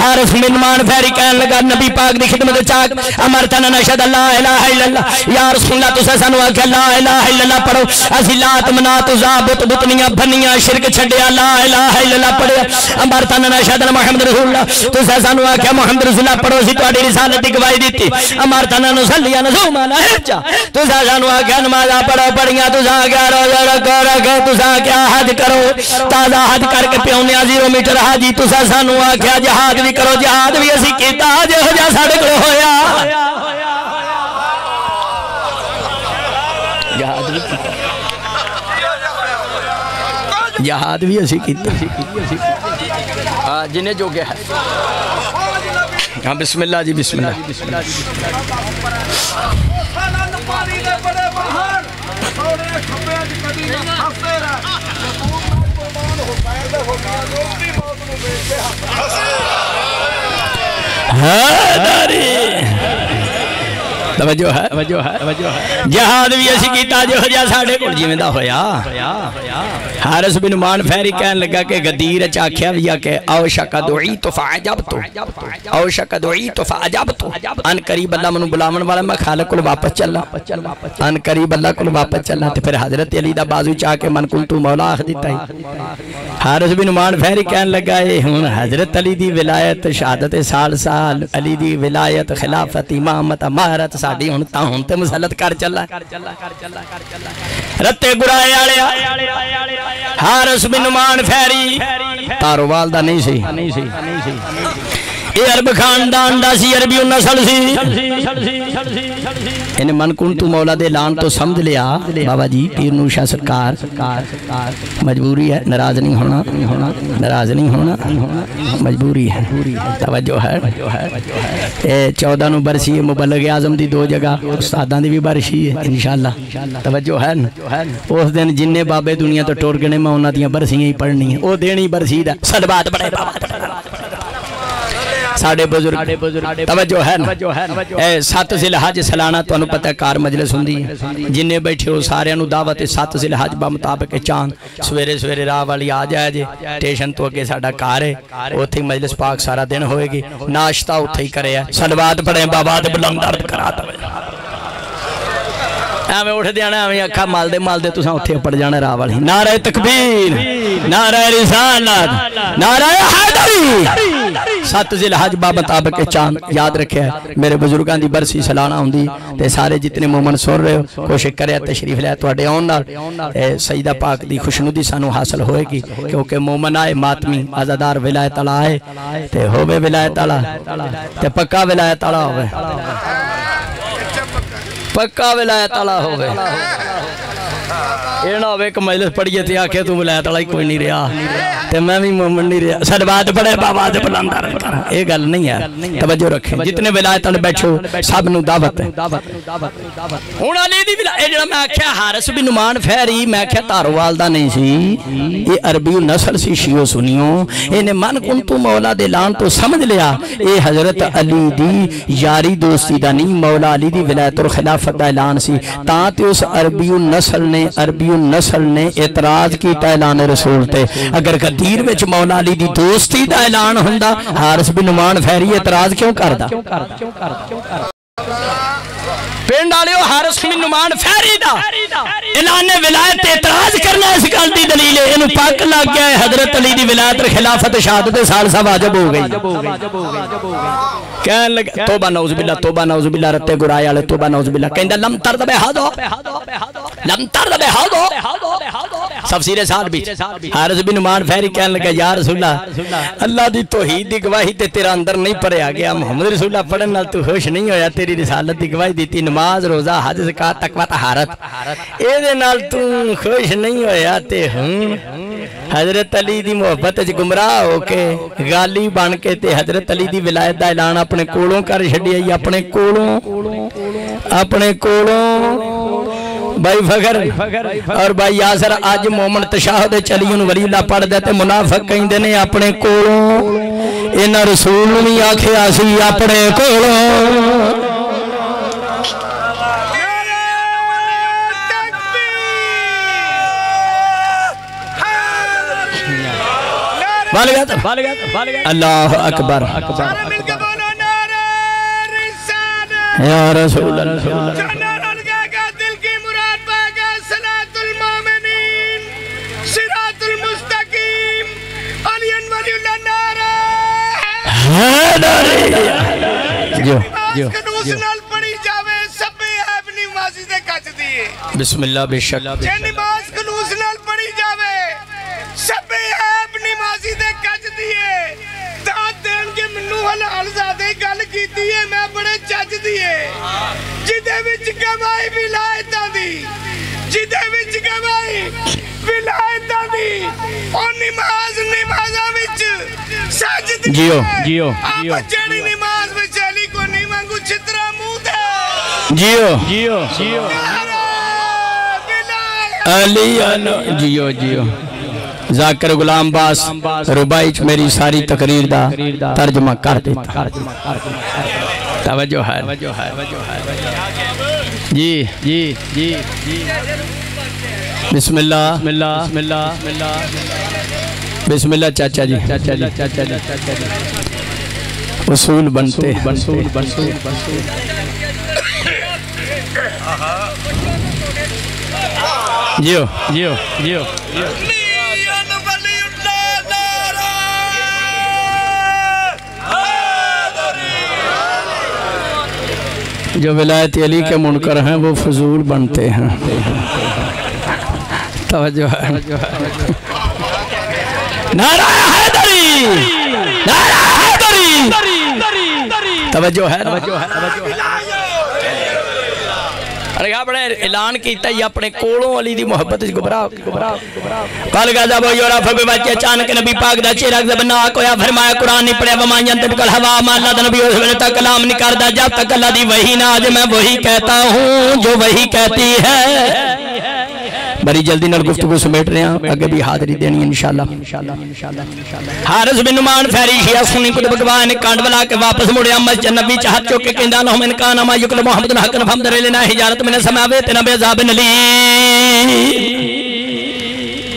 حارث بن نعمان فہری کہن لگا نبی پاک دی خدمت چاک امرتن نشهد اللہ الہ الا اللہ یا رسول اللہ تساں سانو آکھیا لا الہ الا اللہ پڑھو اسی لات منات عزا بت بتنیاں بنیاں شرک چھڈیا لا الہ الا اللہ پڑھیا امرتن نشهد محمد رسول اللہ تساں سانو آکھیا محمد رسول اللہ پڑھو سی تہاڈی رسالت دی گواہی دتی امرتن نصلی نصوما نحج تساں سانو آکھیا نماز پڑھو پڑھیاں تساں آکھیا روزہ رکھو تساں آکھیا حج کرو تازہ حج کر کے پیونے 0 میٹر حاجی تساں سانو آکھیا جہاد بھی کرو جہاد بھی اسی کیتا جہو جا ساڈے کول ہویا جہاد بھی اسی کیتا جنہیں جو گیا ہے ہاں بسم اللہ جی بسم اللہ توجہ ہے جہاد بھی اسی کیتا جو جا ساڑھے کو جیویں دا ہویا حارث بن نعمان فہری کہن لگا کہ غدیر چاکھیا ویا کہ اوشک دعیت فعجبت اوشک دعیت فعجبت ان قریب اللہ منو بلاون والا میں خالق کو واپس چلنا ان قریب اللہ کو واپس چلنا تے پھر حضرت علی دا بازو چاہ کے من کن تو مولا آخ دیتا ہی حارث بن نعمان فہری کہن لگا ہون حضرت علی دی ولایت شہادت سال علی دی ولایت خلافت امامت امارت ساڑی ہونتا ہونتے مسلط کر چلا رتے گرائے آلیا حارث بن نعمان فہری تارو والدہ نہیں سی اے عرب خاندان دا سی عربی النسل سی انہیں من کن تو مولا دے لان تو سمجھ لیا بابا جی پیر نوشہ سرکار مجبوری ہے ناراض نہیں ہونا ناراض نہیں ہونا مجبوری ہے توجہ ہے 14 نو برسی مبلغ اعظم دی 2 جگہ استاداں دی بھی برسی ہے انشاءاللہ توجہ ہے اس دن جننے بابے دنیا تو ٹور گنے میں انہاں دیاں برسیاں ہی پڑھنی ہیں او دینی برسی دا صلوات بڑے بابا ساڑھے بزرگ توجہ ہے 7 ذی الحج سالانہ تو انہوں پتہ کار مجلس ہوندی ہے جنہیں بیٹھے ہو سارے انہوں دعوت 7 ذی الحج با مطابق چاند سویرے سویرے راہ والی آ جائے جے ٹیشن تو اگے ساڑھا کار ہے اوتھے مجلس پاک سارا دن ہوئے گی ناشتہ اوتھے ہی کرے ہے صلوات پڑھیں بابا دے بلند درد کراتا ہے ہمیں اٹھ دیانا ہمیں اکھا مال دے تو ساں اٹھے پڑ جانا راہ والی نعرہ تکبیر نعرہ رسالت نعرہ حیدری 7 ذی الحج با مطابق چاند یاد رکھے میرے بزرگان دی برسی سالانہ ہوندی تے سارے جتنے مومن سن رہے ہو کوشش کرے تشریف لے تو اڈے آن نال سیدہ پاک دی خوشنودی سانو حاصل ہوئے گی کیونکہ مومن آئے ماتمی عزادار ولایت اللہ آئے تے ہوئے ولایت اللہ تے پکا ولایت اللہ ہوئے پکا ولایت اللہ ہوئے یہ نہ ہوئے کہ مجلس پڑھئے تھی آکھے تو ولایت اللہ کوئی نہیں رہا تے میں بھی مومن نہیں رہا صلوات پڑھے بابا دے بلندار کرا یہ گل نہیں ہے توجہ رکھیں جتنے ولایت اللہ بیٹھو سب نو دعوت ہے ہون علی دی ولایت جڑا میں آکھیا حارث بن نعمان فہری میں آکھیا تارو والدہ نہیں سی یہ عربی نسل سی شیعہ سنیوں انہیں من کن تو مولا دے لان تو سمجھ لیا اے حضرت علی دی یاری دوستی دا نہیں مولا علی دی ولایت اور خلافت دا اعلان سی تاں اس عربی نسل نے اعتراض کی اعلان رسول تے اگر غدیر وچ مولا علی دی دوستی دا اعلان ہوندا حارث بن نعمان فہری اعتراض کیوں کردا پینڈ آلیو حارث بن نعمان فہری دا اعلان ولایت اعتراض کرنا اس گل دی دلیل ہے انہوں پاک لگ گیا ہے حضرت علی دی ولایت اور خلافت شہادت سال سا واجب ہو گئی کہنے لگا توبہ نعوذ باللہ رتے گرائے آلے توبہ نعوذ باللہ کہندہ لم ترد بے حادو تفسیر سال بیچ حارث بن نعمان فہری کہنے لگا یا رسول اللہ دی توحید دی گواہی تے تیرا اندر نہیں پڑے آگیا محمد رسول اللہ پڑھن نال تو خوش نہیں ہویا تیری رسالت دی گواہی دیتی نماز روزہ حج زکات تقوی طہارت اے دے نال تو خوش نہیں ہویا تے ہوں حضرت علی دی محبت وچ گمراہ ہو کے غالی بن کے تے حضرت علی دی ولایت دا اعلان اپنے کولوں کر چھڈیا اپنے کولوں بھائی فخر اور بھائی یاسر آج مومن تشاہد چلیون ولی اللہ پڑھ دیتے منافق کہیں دینے اپنے کولوں انہ رسول نہیں آکھے آسی اپنے کولوں اللہ اکبر
سارے مل کے بولو نعرہ رسالت
یا رسول اللہ
جو نعرہ لگا گا دل کی مراد پائے گا صلاۃ المومنین صراط المستقیم علی ولی اللہ نعرہ
حیدری
نماز کنوس نال پڑھی جاوے سب اپنی نمازی دے کچ دیئے
بسم اللہ بے شک
جے نماز کنوس نال پڑھی جاوے سب اپنی نمازی دے کچ دیئے داد دین کے منو حلال زادے گل کی دیئے میں بڑے چچ دیئے جدے وچ کمائی ولایتاں دی جدے وچ کمائی ولایتاں دی اور نمازاں وچ سجد
جیو جیو
آپ جیڑی نماز وچ علی کو نہیں مانگو چھترا منہ دے
جیو جیو جیو علی جیو جیو ذاکر غلام باس ربائی چ میری ساری تقریر دا ترجمہ کر دیتا توجہ ہے جی جی جی بسم اللہ بسم اللہ چاچا جی اصول بنتے جیو جیو جیو جو ولایت علی کے منکر ہیں وہ فضول بنتے ہیں توجہ ہے نعرہ حیدری نعرہ حیدری توجہ ہے ارے اپنے اعلان کیتا ہی اپنے کوڑوں علی دی محبت گبراہ قال غضب یورف بچے اچانک نبی پاک دا چہرہ زبناک ہویا فرمایا قرآن نہیں پڑھیا وما ينطق الهوى ما اللہ دا نبی اس وقت تک کلام نہیں کرتا جب تک اللہ دی وحی نہ آج میں وہی کہتا ہوں جو وہی کہتی ہے بڑی جلدی نال گفتگو سمیٹ رہے ہیں اگر بھی حاضری دینی انشاءاللہ حارث بن نعمان فہری شیعہ سنی کتب گواہ نے کانڈ بلا کے واپس مڑیا مسجد نبی چاہت چوکے کہندہ لہم انکان اما یکل محمد الحق نفہم در لینا حجارت من سماویت نبی عذاب نلی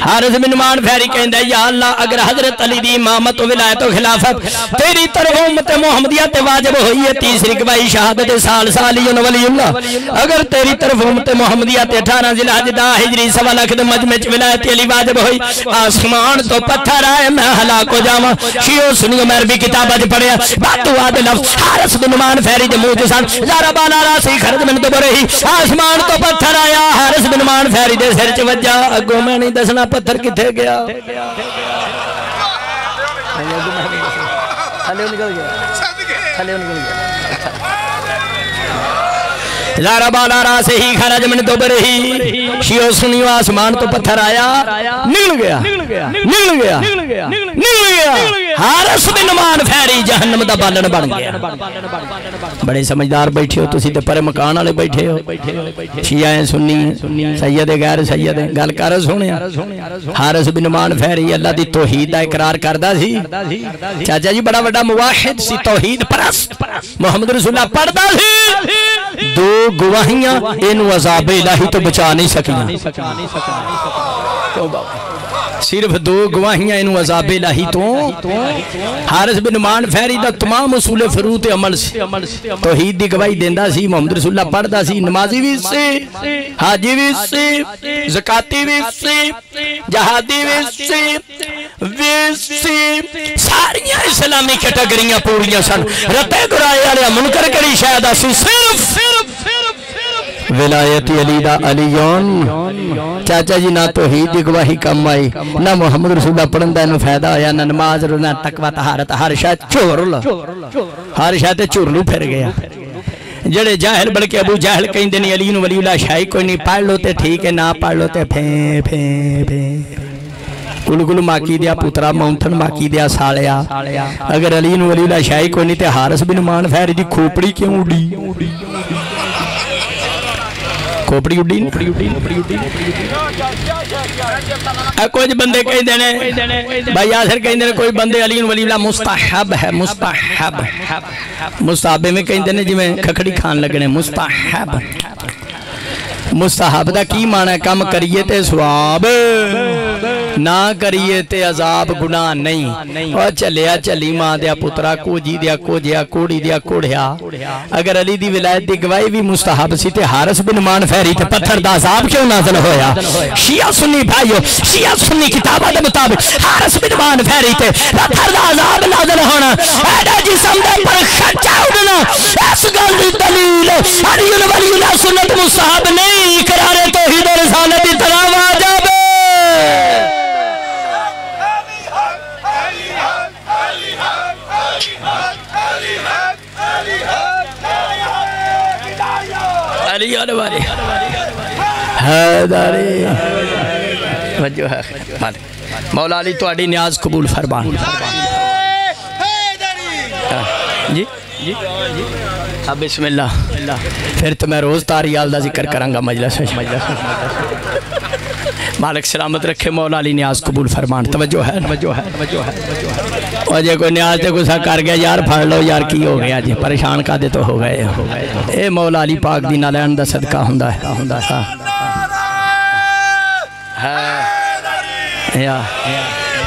حارث بن نعمان فہری کہندہ یا اللہ اگر حضرت علی دی امامت و ولایت و خلافت تیری طرف امت محمدیہ تے واجب ہوئی ہے تیسری گواہی شہادت سال سالی ولی اللہ اگر تیری طرف امت محمدیہ تے 18 ذی الحجہ ہجری 1.25 لاکھ مجمع ولایت علی واجب ہوئی آسمان تو پتھر آئے میں ہلاک ہو جاواں شیعہ سنی عمر بھی کتاب اج پڑھیا بات وعد لفظ حارث بن نعمان فہری دے منہ سان زارا بالا راسی خرج من تو برہی آسمان تو پتھر آیا حارث بن نعمان فہری دے سر چ وجا اگوں میں نہیں دسنا پتھر کتھے گیا زارا بالا راس ہی خرج من تو برہی شیعہ سنیو آسمان تو پتھر آیا نکل گیا حارث بن نعمان فہری جہنم دا بالن بن گیا بڑے سمجھدار بیٹھے ہو تسی تے پرے مکان والے بیٹھے ہو شیعہ ہیں سنی سید غیر سید گل کر سونے حارث بن نعمان فہری اللہ دی توحید دا اقرار کردا سی چاچا جی بڑا بڑا موحد سی توحید پرست محمد رسول اللہ پڑھدا سی دو گواہیاں انو عذاب الہی تو بچا نہیں سکیاں صرف دو گواہیاں انو عذاب الہی تو حارث بن نعمان فہری دا تمام اصول فروت عمل سے توحید دی گواہی دیندہ سی محمد رسول اللہ پڑھدا سی نمازی بھی سے حاجی بھی سے زکاتی بھی سے جہادی بھی سے ساریاں اسلامی کیٹیگریاں پوریاں سن رتے گرائے والے منکر کری شاید اسی صرف ولایت علی دا علیون چاچا جی نہ توحید دی گواہی کم آئی نہ محمد رسول اللہ پڑھن دا انہوں فائدہ آیا نہ نماز نہ تقوی طہارت ہر شاید چور لو پھر گیا جڑے جاہل بلکہ ابو جاہل کہیں دینی علی ولی اللہ شاہی کوئی نہیں پڑھ لو تے ٹھیک ہے نہ پڑھ لو تے پھین گلو ماکی دیا پترا مونتھن ماکی دیا سالیا اگر علی ولی اللہ شاہی کوئی نہیں تے حارث بن نعمان فہری دی کھوپڑی کیوں اڑی کھوپڑی اڑی کچھ بندے کہیں دینے بھائی آخر کہیں دینے کوئی بندے علی ولی اللہ مستحب ہے مستحب میں کہیں دینے جی میں کھکڑی کھان لگنے مستحب دا کی معنی ہے کم کریے تے سواب نہ کریے تے عذاب گناہ نہیں اور چلیا چلی ماں دیا پترا کوجی دیا کوجیا کوڑی دیا کوڑیا اگر علی دی ولایت دی گواہی بھی مستحب سی تے حارث بن نعمان فہری تے پتھر دا عذاب کیوں نازل ہویا شیعہ سنی بھائیو شیعہ سنی کتابہ دے مطابق حارث بن نعمان فہری تے پتھر دا عذاب نازل ہونا ایڈا جسم دے پر خرچہ اڑنا اس گل دی دلیل علی ولی اللہ سنت مستحب نہیں اقرار توحید و رسالت دی طرح واجب علی والے حیدری وجہ ہے مولا علی تو اڈی نیاز قبول فرمان جی اب بسم اللہ پھر تو میں روز تاریال دا ذکر کرانگا مجلس مالک سلامت رکھے مولا علی نیاز قبول فرمان توجہ ہے اور جے کوئی نیاز تے گسا کر گیا یار پھڑ لو یار کی ہو گیا جی پریشان کا دے تو ہو گئے اے مولا علی پاک دی نالین دا صدقہ ہندہ ہے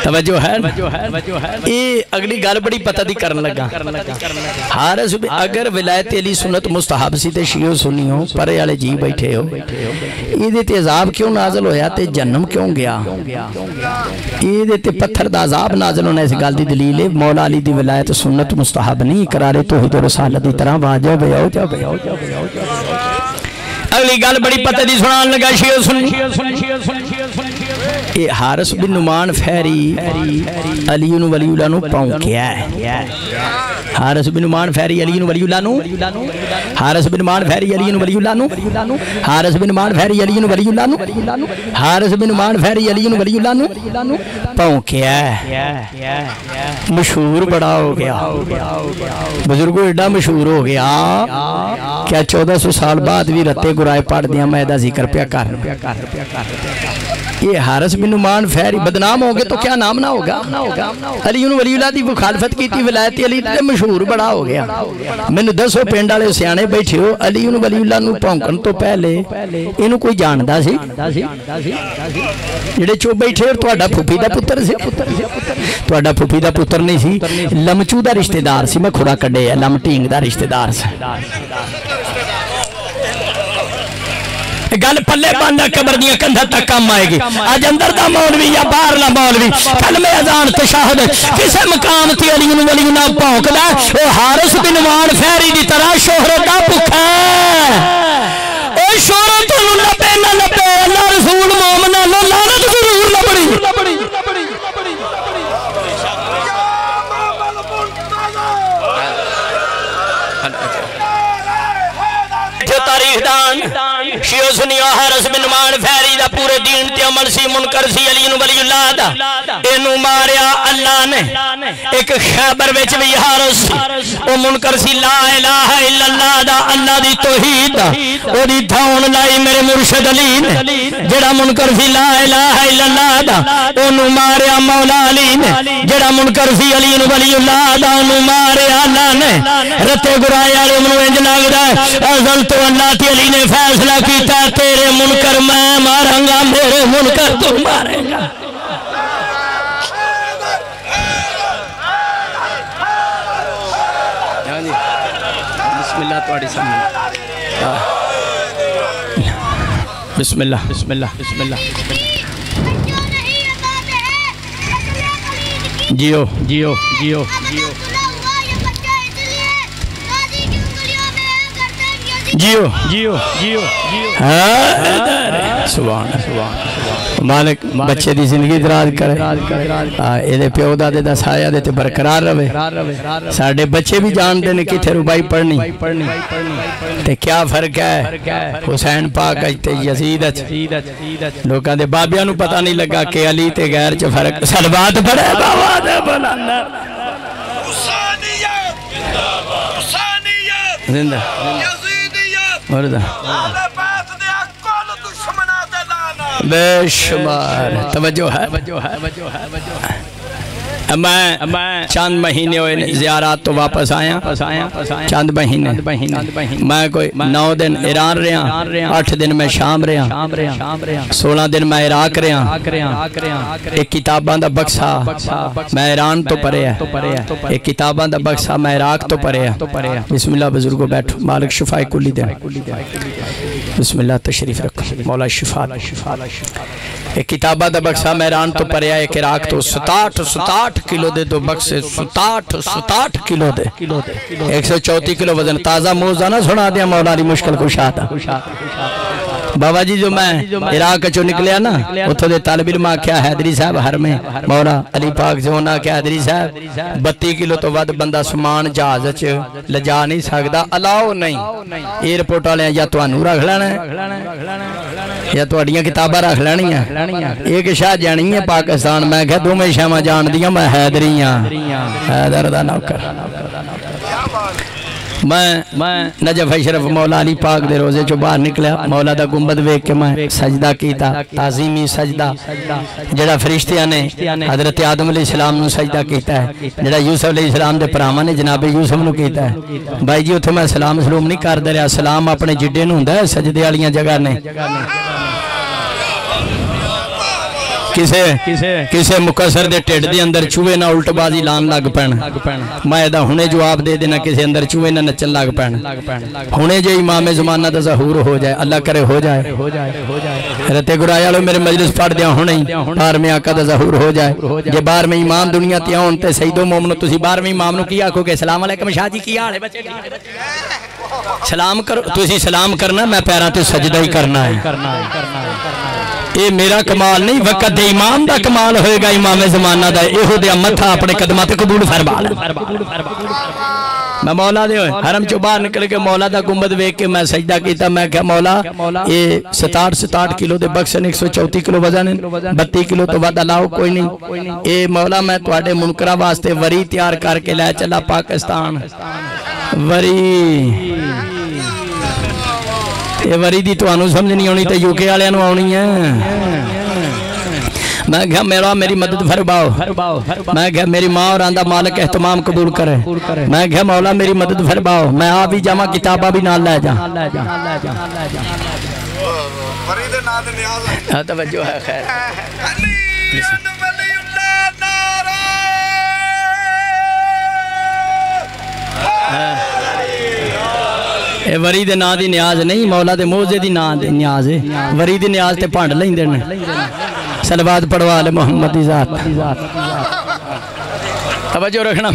توجہ ہے یہ اگلی گل بڑی پتہ دی کرن لگا حارث اگر ولایت علی سنت مستحب سی تے شیعہ سنیوں پرے والے جی بیٹھے ہو یہ تے عذاب کیوں نازل ہویا تے جنم کیوں گیا یہ تے پتھر دا عذاب نازل ہونا اس گل دی دلیل ہے مولا علی دی ولایت سنت مستحب نہیں اقرار توحید و رسالت دی طرح واجب ہے اگلی گل بڑی پتہ دی سنان لگا شیعہ سنی یہ حارث بن نعمان فہری علی ولی اللہ نو پاؤں کیا ہے حارث بن نعمان فہری علی ولی اللہ نو حارث بن نعمان فہری علی ولی اللہ نو حارث بن نعمان فہری علی ولی اللہ نو حارث بن نعمان فہری علی ولی اللہ نو پاؤں کیا ہے مشہور بڑا ہو گیا بزرگوں ایڈا مشہور ہو گیا کیا 1400 سال بعد بھی رتے گرائے پاڑ دیا میں ایدہ ذکر پیا کر یہ حارث بن نعمان فہری بدنام ہوگے تو کیا نام نہ ہوگا علی ولی اللہ دی مخالفت کی تھی ولایت علی تے مشہور بڑا ہو گیا میں نے 10 پینڈ والے سیانے بیٹھے ہو علی ولی اللہ نو پونکن تو پہلے انہوں کوئی جاندا سی جڑے چو بیٹھے اور تہاڈا پھوپھی دا پتر سی تہاڈا پھوپھی دا پتر نہیں سی لمچو دا رشتہ دار سی میں کھڑا کڈے لمٹینگ دا رشتہ دار سی گل پلے باندھا قبر دیا کندھا تک کام آئے گی آج اندر دا مولوی یا باہر لا مولوی کلمہ اذان تشہد کسے مقام تھی علی ولی نہ پونک دا او حارث بن نعمان فہری دی طرح شہرت دا بھکھا اے شہرت نو لبے نہ لبے اللہ رسول مومنہ نو لعنت ضرور نہ پڑی تاریخ دان شیعہ سنیہ حارث بن نعمان فہری دا پورے دین تے عمل سی منکر سی علی ولی اللہ دا اینو ماریا اللہ نے ایک خیبر وچ بھی حارث او منکر سی لا الہ الا اللہ دا اللہ دی توحید دا او دی تھاون لائی میرے مرشد علی نے جڑا منکر سی لا الہ الا اللہ دا اونو ماریا مولا علی نے جڑا منکر سی علی ولی اللہ دا اونو ماریا اللہ نے رتے گرائے والے منو انج لگدا ہے ازل تو اللہ تے علی نے فیصلہ کیتا تیرے منکر میں ماراں گا میرے منکر تو مارے گا بسم اللہ تواڈی سامنے بسم اللہ بسم اللہ بسم اللہ جیو جیو جیو جیو جیو جیو جیو سبحان مالک بچے دی زندگی دراز کرے اے پیو دادے دا سایہ دے تے برقرار رہے ساڑھے بچے بھی جان دے نے کتھے ربائی پڑھنی تے کیا فرق ہے حسین پاک اجتے یزید لوکاں دے بابیاں نو پتہ نہیں لگا کہ علی تے غیر چے فرق سلوات پڑھے بابا دے بلانا زندہ مردہ بے شمار توجہ ہے میں چند مہینے ہوئے زیارات تو واپس آیا چند مہینے میں کوئی 9 دن ایران رہا 8 دن میں شام رہا 16 دن میں عراق رہا ایک کتاباں دا بکسا میں ایران تو پڑھے ہے ایک کتاباں دا بکسا میں عراق تو پڑھے ہے بسم اللہ بزرگو بیٹھو مالک شفاء کلی دے بسم اللہ تشریف رکھو مولا شفاء ایک کتابہ دا بکسا میں ایران تو پڑھے ہے ایک عراق تو 67 کلو دے دو بکسے 67 کلو دے 134 کلو وزن تازہ موزہ نہ سنا دیا مولا علی مشکل کشا تھا بابا جی جو میں عراق چو نکلیا نا اتھو دے طالب علم آکھیا حیدری صاحب ہر میں مولا علی پاک سے ہونا کہ حیدری صاحب 32 کلو تو ود بندہ سمان جہاز لجا نہیں سکتا الاؤ نہیں ایئرپورٹ والے یا تو انو رکھ لینا ہے یا تو اڈیاں کتابہ رکھ لینی ہے ایک شاہ جانی ہے پاکستان میں کہ دو میں شاہ جان دیا میں حیدری ہاں حیدر دا نوکر میں نجف اشرف مولا علی پاک دے روزے چو باہر نکلیا مولا دا گنبد ویک کے میں سجدہ کیتا تعظیمی سجدہ جڑا فرشتیاں نے حضرت آدم علیہ السلام نو سجدہ کیتا ہے جڑا یوسف علیہ السلام دے پراما نے جناب یوسف نو کیتا ہے بھائی جی اتھو میں سلام سلوم نہیں کر دے رہا سلام اپنے جڈے نو ہوندا ہے سجدے والیاں جگہ نے کسے مقصر دے ٹیڑ دے اندر چوئے نہ الٹ بازی لان لگ پین میں دا ہنے جواب دے دینا کسے اندر چوئے نہ نچن لگ پین ہنے جو امام زمانہ دا ظہور ہو جائے اللہ کرے ہو جائے رتے گرایا لو میرے مجلس پڑھ دیا ہونے بار میں آقا دا ظہور ہو جائے جے بار میں امام دنیا تیاں ہونتے سیدو مومنو تسی بار میں امام نو کیا کھو کہ سلام علیکم شاہ جی کیا آلے بچے سلام کرو تسی سلام کرنا میں پیران تے سجدہ ہی کرنا ہے اے میرا کمال نہیں وقت دے امام دا کمال ہوئے گا امام زمانہ دا اے ہو دیا متھا اپنے قدمات قبول فرما لے میں مولا دے ہوئے حرم چو باہر نکل کے مولا دا گنبد ویک کے میں سجدہ کیتا میں کہا مولا اے 67 کلو دے بکسن 134 کلو وزن 32 کلو تو ود اللہ کوئی نہیں اے مولا میں توڑے منکرہ واسطے وری تیار کر کے لے چلا پاکستان وری یہ وری دی تو آنو سمجھ نہیں ہونی تو یوکے آلے آنو آنی ہے میں کہا میرا میری مدد فرماؤ میں کہا میری ماں اور آندہ مالک احتمام قبول کرے میں کہا مولا میری مدد فرماؤ میں آ بھی جامع کتابہ بھی نال لے جا توجہ ہے خیر وری دے نا دی نیاز نہیں مولا دے موزے دی نا دی نیاز ہے وری دی نیاز تے پانڈ لیں دینے صلوات پڑھوا لے محمد دی ذات توجہ رکھنا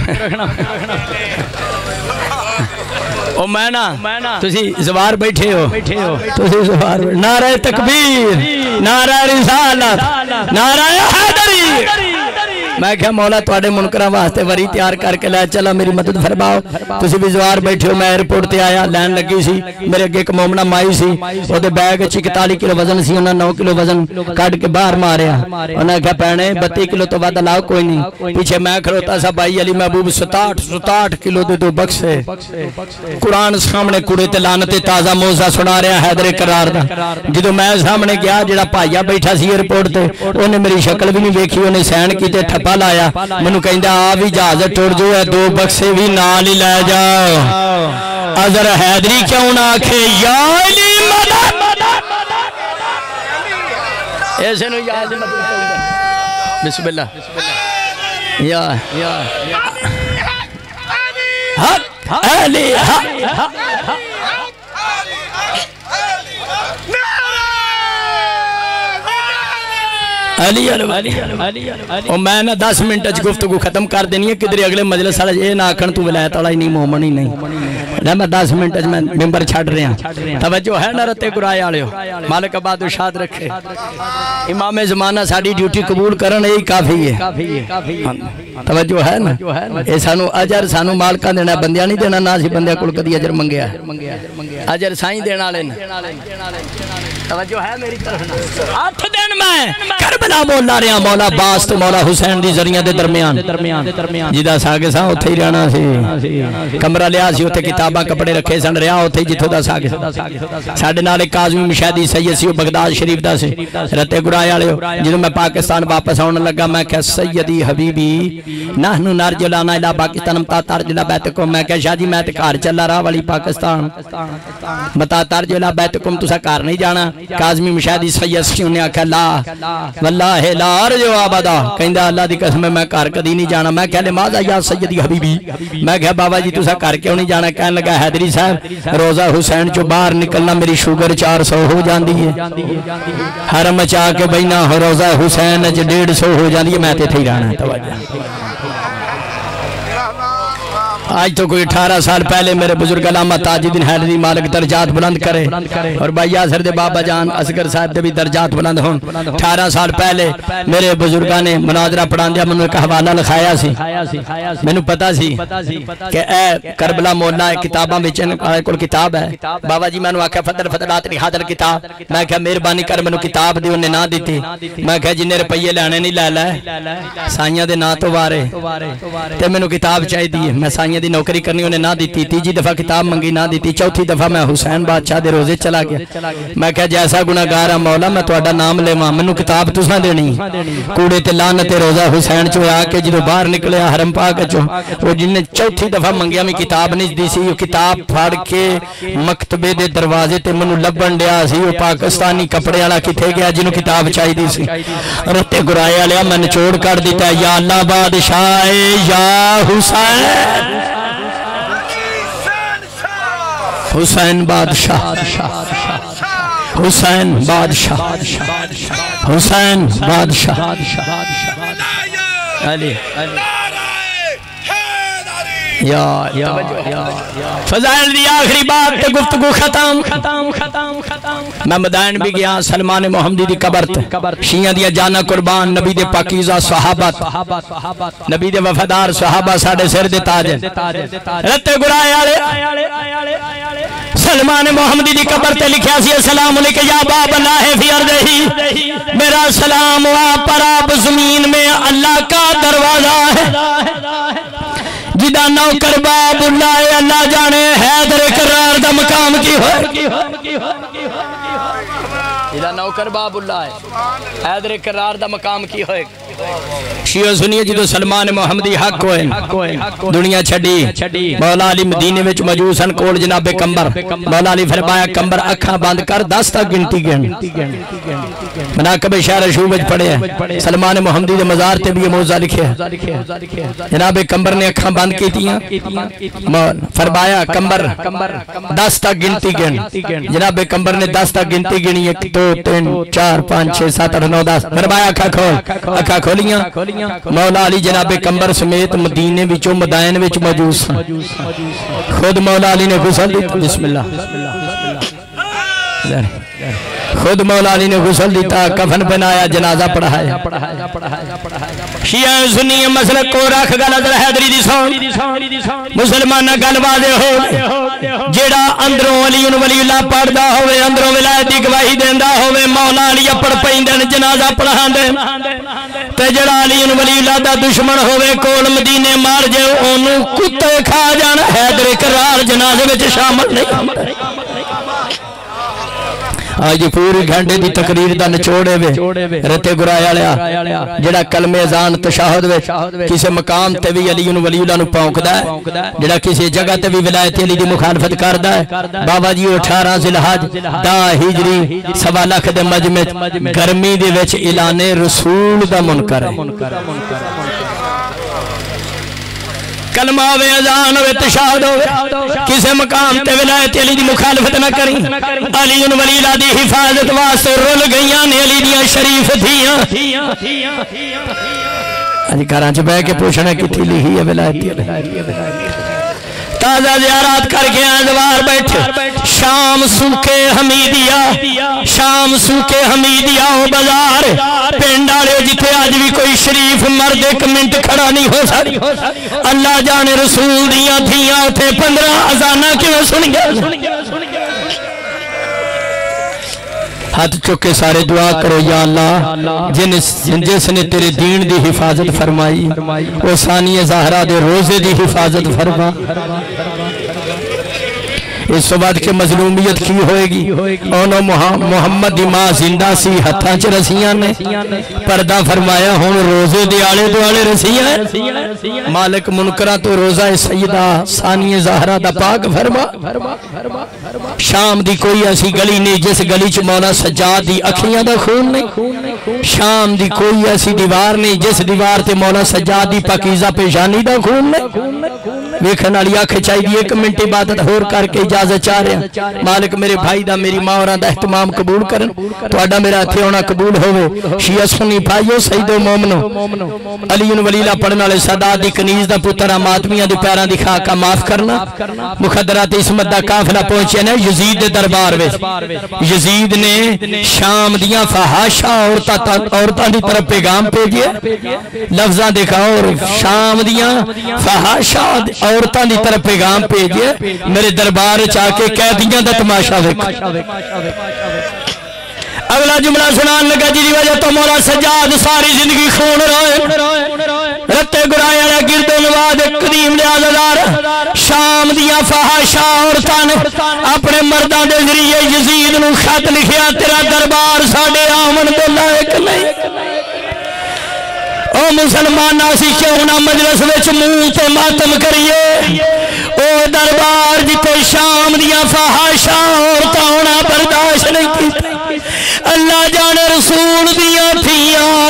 او میں نا تسی زوار بیٹھے ہو تسی زوار بیٹھے نعرہ تکبیر نعرہ رسالت نعرہ حیدری میں کہا مولا توڑے منکرہ واسطے وری تیار کر کے لے چلا میری مدد فرماؤ تسی بھی زوار بیٹھے ہو میں ایئرپورٹ تے آیا لین لگی سی میرے اگے ایک مومنہ مائی سی وہ دے بیگ 41 کلو وزن سی انہاں 9 کلو وزن کٹ کے باہر ماریا انہاں کہا پہنے 32 کلو تو بعد اللہ کوئی نہیں پیچھے میں کھڑوتا سا بھائی علی محبوب 67 کلو دے دو بکسے قرآن سامنے کڑے تے لانتے تازہ موزہ سنا رہا حیدر قرار دا جدو میں سامنے گیا جڑا پائیا بیٹھا سی ایئرپورٹ تے انہیں میری شکل بھی نہیں دیکھی انہیں سین کی تے ٹھپا لایا منو کہندہ آ بھی جہاز ٹوڑ جو ہے 2 بکسے بھی نال ہی لے جاؤ اذر حیدری کیوں نہ آکھے یا علی مدد ایسے نو یا علی مدد بسم اللہ یا حق علی حق علی اور میں نے 10 منٹ اچھ گفتگو ختم کر دینی ہے کدھر اگلے مجلس سالہ یہ نہ آکھن تو ولایت والا ہی نہیں مومن ہی نہیں میں 10 منٹ اچھ میں ممبر چھاڑ رہے ہیں توجہ ہے نہ رتے گرائے آلے ہو مالک آباد و شاد رکھے امام زمانہ ساڑی ڈیوٹی قبول کرن یہی کافی ہے توجہ ہے نا اے سانو اجر سانو مالکہ دینا بندیاں نہیں دینا نہ سی بندیاں کل کدی اجر منگیا ہے اجر سائیں دینا لینا توجہ ہے میری طرف نہ 8 دن میں کربلا بولا رہا مولا عباس تو مولا حسین دی ذریعہ دے درمیان جدا ساگے سا اتھے ہی رہنا سی کمرہ لیا سی اتھے کتاباں کپڑے رکھے سن رہا اتھے ہی جتھو دا ساگے ساڑھے نالے کاظمی مشاہدی سید سی بغداد شریف دا سے رتے گرائے آلے ہو جنہوں میں پاکستان واپس آنے لگا میں کہا سیدی حبیبی نحنو نرجلانا الہ پاکستان متا ترجلہ بیتکم میں کہا شاہ جی میں تکار چلا رہا والی پاکستان متا ترجلہ بیتکم تو سا کار نہیں جانا کاظمی مشاہدی سید سی انہیں آکھا لا واللہ لا رجو آبادا کہندہ اللہ دی قسم میں کار کدی نہیں جانا میں کہا لماذا یا سیدی حبیبی میں کہا بابا جی تو سا کار کیوں نہیں جانا کہنے لگا حیدری صاحب روزہ حسین چو باہر نکلنا میری شوگر 400 ہو جان دی ہے حرم چاہ کے بینہ روزہ حسین 150 ہو جان دی ہے میں تے تھی رہنا ہے توجہ آج تو کوئی 18 سال پہلے میرے بزرگ علامہ تاج الدین حیدری مالک درجات بلند کرے اور بھائی یاسر دے بابا جان اصغر صاحب دے بھی درجات بلند ہوں 18 سال پہلے میرے بزرگاں نے مناظرہ پڑھان دیا میں نے ایک حوالہ لکھایا سی میں نے پتا سی کہ اے کربلا مولا کتاباں بچن کوئی کتاب ہے بابا جی میں نے آکھا فضل فضلات حاضر کتاب میں کہا مہربانی کر میں نے کتاب دی انہیں نہ دیتی میں کہا جنہیں روپیے لانے نہیں لے لائے سائیاں دے نہ تو وارے تے میں نے کتاب چاہی دی میں سائیاں دی نوکری کرنی انہیں نہ دیتی تیجی دفعہ کتاب منگی نہ دیتی چوتھی دفعہ میں حسین بادشاہ دے روزے چلا گیا میں کہا جیسا گناہگار ہاں مولا میں تو اڈا نام لے ماں میں نے کتاب تو ساں دینی کوڑے تے لانت روزہ حسین چو آکے جدو باہر نکلے حرم پاک چو وہ جنہیں چوتھی دفعہ منگیا میں کتاب نہیں دی سی وہ کتاب پھاڑ کے مکتبے دے دروازے تے منو لبن دیا سی وہ پاکستانی کپڑے والا کتھے گیا جنہوں کتاب چاہی دی سی رتے گرائے لیا میں نے چھوڑ کر دیتا ہے یا اللہ بادشاہ یا حسین حسین بادشاہ حسین بادشاہ حسین بادشاہ علی فضائل دی آخری بات تے گفتگو ختم میں مدائن بھی گیا سلمان محمدی دی قبر تے شیعہ دیا جانا قربان نبی دے پاکیزہ صحابت نبی دے وفادار صحابہ ساڑھے سر دے تاج رتے گرائے آلے سلمان محمدی دی قبر تے لکھیا سی السلام علیکہ یا باب اللہ فی ارضہی میرا سلام وہاں پر آپ زمین میں اللہ کا دروازہ ہے جدہ نوکر باب اللہ اللہ جانے حیدر کرار دا مقام کی ہوئے جدہ نوکر باب اللہ حیدر کرار دا مقام کی ہوئے شیعہ سنیے جدو سلمان محمدی حق ہوئے دنیا چھڑی مولا علی مدینے وچ مجوسن کول جناب کمبر مولا علی فرمایا کمبر اکھاں بند کر 10 تک گنتی گن مناقب شہر شوبج پڑے ہیں سلمان محمدی دے مزار تے بھی یہ موضوع لکھے ہیں جناب کمبر نے اکھاں بند کی تیاں فرمایا کمبر 10 تک گنتی گن جناب کمبر نے 10 تک گنتی گنی 1 2 3 4 5 6 7 8 9 10 فرمایا اکھاں کھول اکھاں کھولیاں مولا علی جناب کمبر سمیت مدینے وچوں مدائن وچ موجود ہیں خود مولا علی نے غسل دیتا بسم اللہ خود مولا علی نے غسل دیتا کفن بنایا جنازہ پڑھایا شیعہ سنی مسلک کو رکھ گل حضرت حیدری دی سون مسلمانہ گل واضح ہو جیڑا اندروں ولی اللہ پڑھدا ہوئے اندروں ولایت دی گواہی دیندا ہوئے مولا علی پڑھ پیندن جنازہ پڑھاندے تے جڑا علی ولی اللہ دا دشمن ہوئے کول مدینے مار جے اونوں کتے کھا جان حیدر کرار جنازے وچ شامل نہیں آج پوری گھنٹے دی تقریر دا نچوڑے وے رتے گرائے آلیا جڑا کلمہ ازان تشاہد وے کسی مقام تے بھی علی ولی اللہ نو پاؤنکدہ ہے جڑا کسی جگہ تے بھی ولایت علی دی مخالفت کردہ ہے بابا جی 18 ذی الحج 10 ہجری 1.25 لاکھ دے مجمع گرمی دے وچ اعلان رسول دا منکر ہے کلمہ ہوئے ازان ہوئے تشاہد ہوئے کسی مقام تے ولایت علی دی مخالفت نہ کریں علی ولی اللہ دی حفاظت واسطے رول گئیاں نے علی دیاں شریف تھیاں آجی کارانچ بے کے پوچھنا کی تھی لی ہی ہے ولایت تازہ زیارات کر کے آزوار بیٹھے شام سوکے حمیدیہ ہو بازار پینڈالے جتے آج بھی کوئی شریف مرد 1 منٹ کھڑا نہیں ہو سکتی اللہ جانے رسول دیاں تھیاں تھے 15 ازانہ کیوں سن گیا ہاتھ چکے سارے دعا کرو یا اللہ جس نے تیرے دین دی حفاظت فرمائی وہ ثانی زہرا دے روزے دی حفاظت فرما اس بعد کے مظلومیت کی ہوئے گی اونو محمد دی ماں زندہ سی ہتھاں چ رسیاں نے پردہ فرمایا ہون روزے دے آلے دوالے رسیاں مالک منکرہ تو روزہ سیدہ ثانی زہرا دا پاک فرما شام دی کوئی ایسی گلی نہیں جس گلی چ مولا سجاد دی اکھیاں دا خون نہیں شام دی کوئی ایسی دیوار نہیں جس دیوار تے مولا سجاد دی پاکیزہ پیشانی دا خون نہیں ویکھن والی اکھ چاہیے ایک منٹ عبادت ہور کر کے اجازت چاہ رہے ہیں مالک میرے بھائی دا میری ماں اوراں دا اہتمام قبول کرن تہاڈا میرا ہتھے ہونا قبول ہوے شیعہ سنی بھائیو سید و مومنو علی ولیلہ پڑھن والے سادات دی کنیز دا پتر ماتمیاں دی پیراں دی خاک کا معاف کرنا مخدرات عصمت دا قافلہ پہنچے نے یزید دے دربار وچ یزید نے شام دیاں فحاشا عورتاں دی طرف پیغام بھیجے لفظاں دیکھا اور شام دیاں فحاشا عورتاں دی طرف پیغام بھیجے میرے دربار چاہ کے قیدیاں دا تماشا دیکھ اگلا جملہ سنان لگا جی وجہ تو مولا سجاد ساری زندگی خون روئے رتے گرائے رہے گرد و نواد قدیم دے آزادار شام دیا فحاشا عورتاں نے اپنے مردان دے ذریعے یزید نو خط لکھیا تیرا دربار ساڑے آمن دے لائق نہیں او مسلمان ناسی کیوں نہ مجلس وچ منہ تے ماتم کریے او دربار جتے شام دیا فحاشا عورتاں ہونا برداشت نہیں کی اللہ جانے رسول دیا تھیاں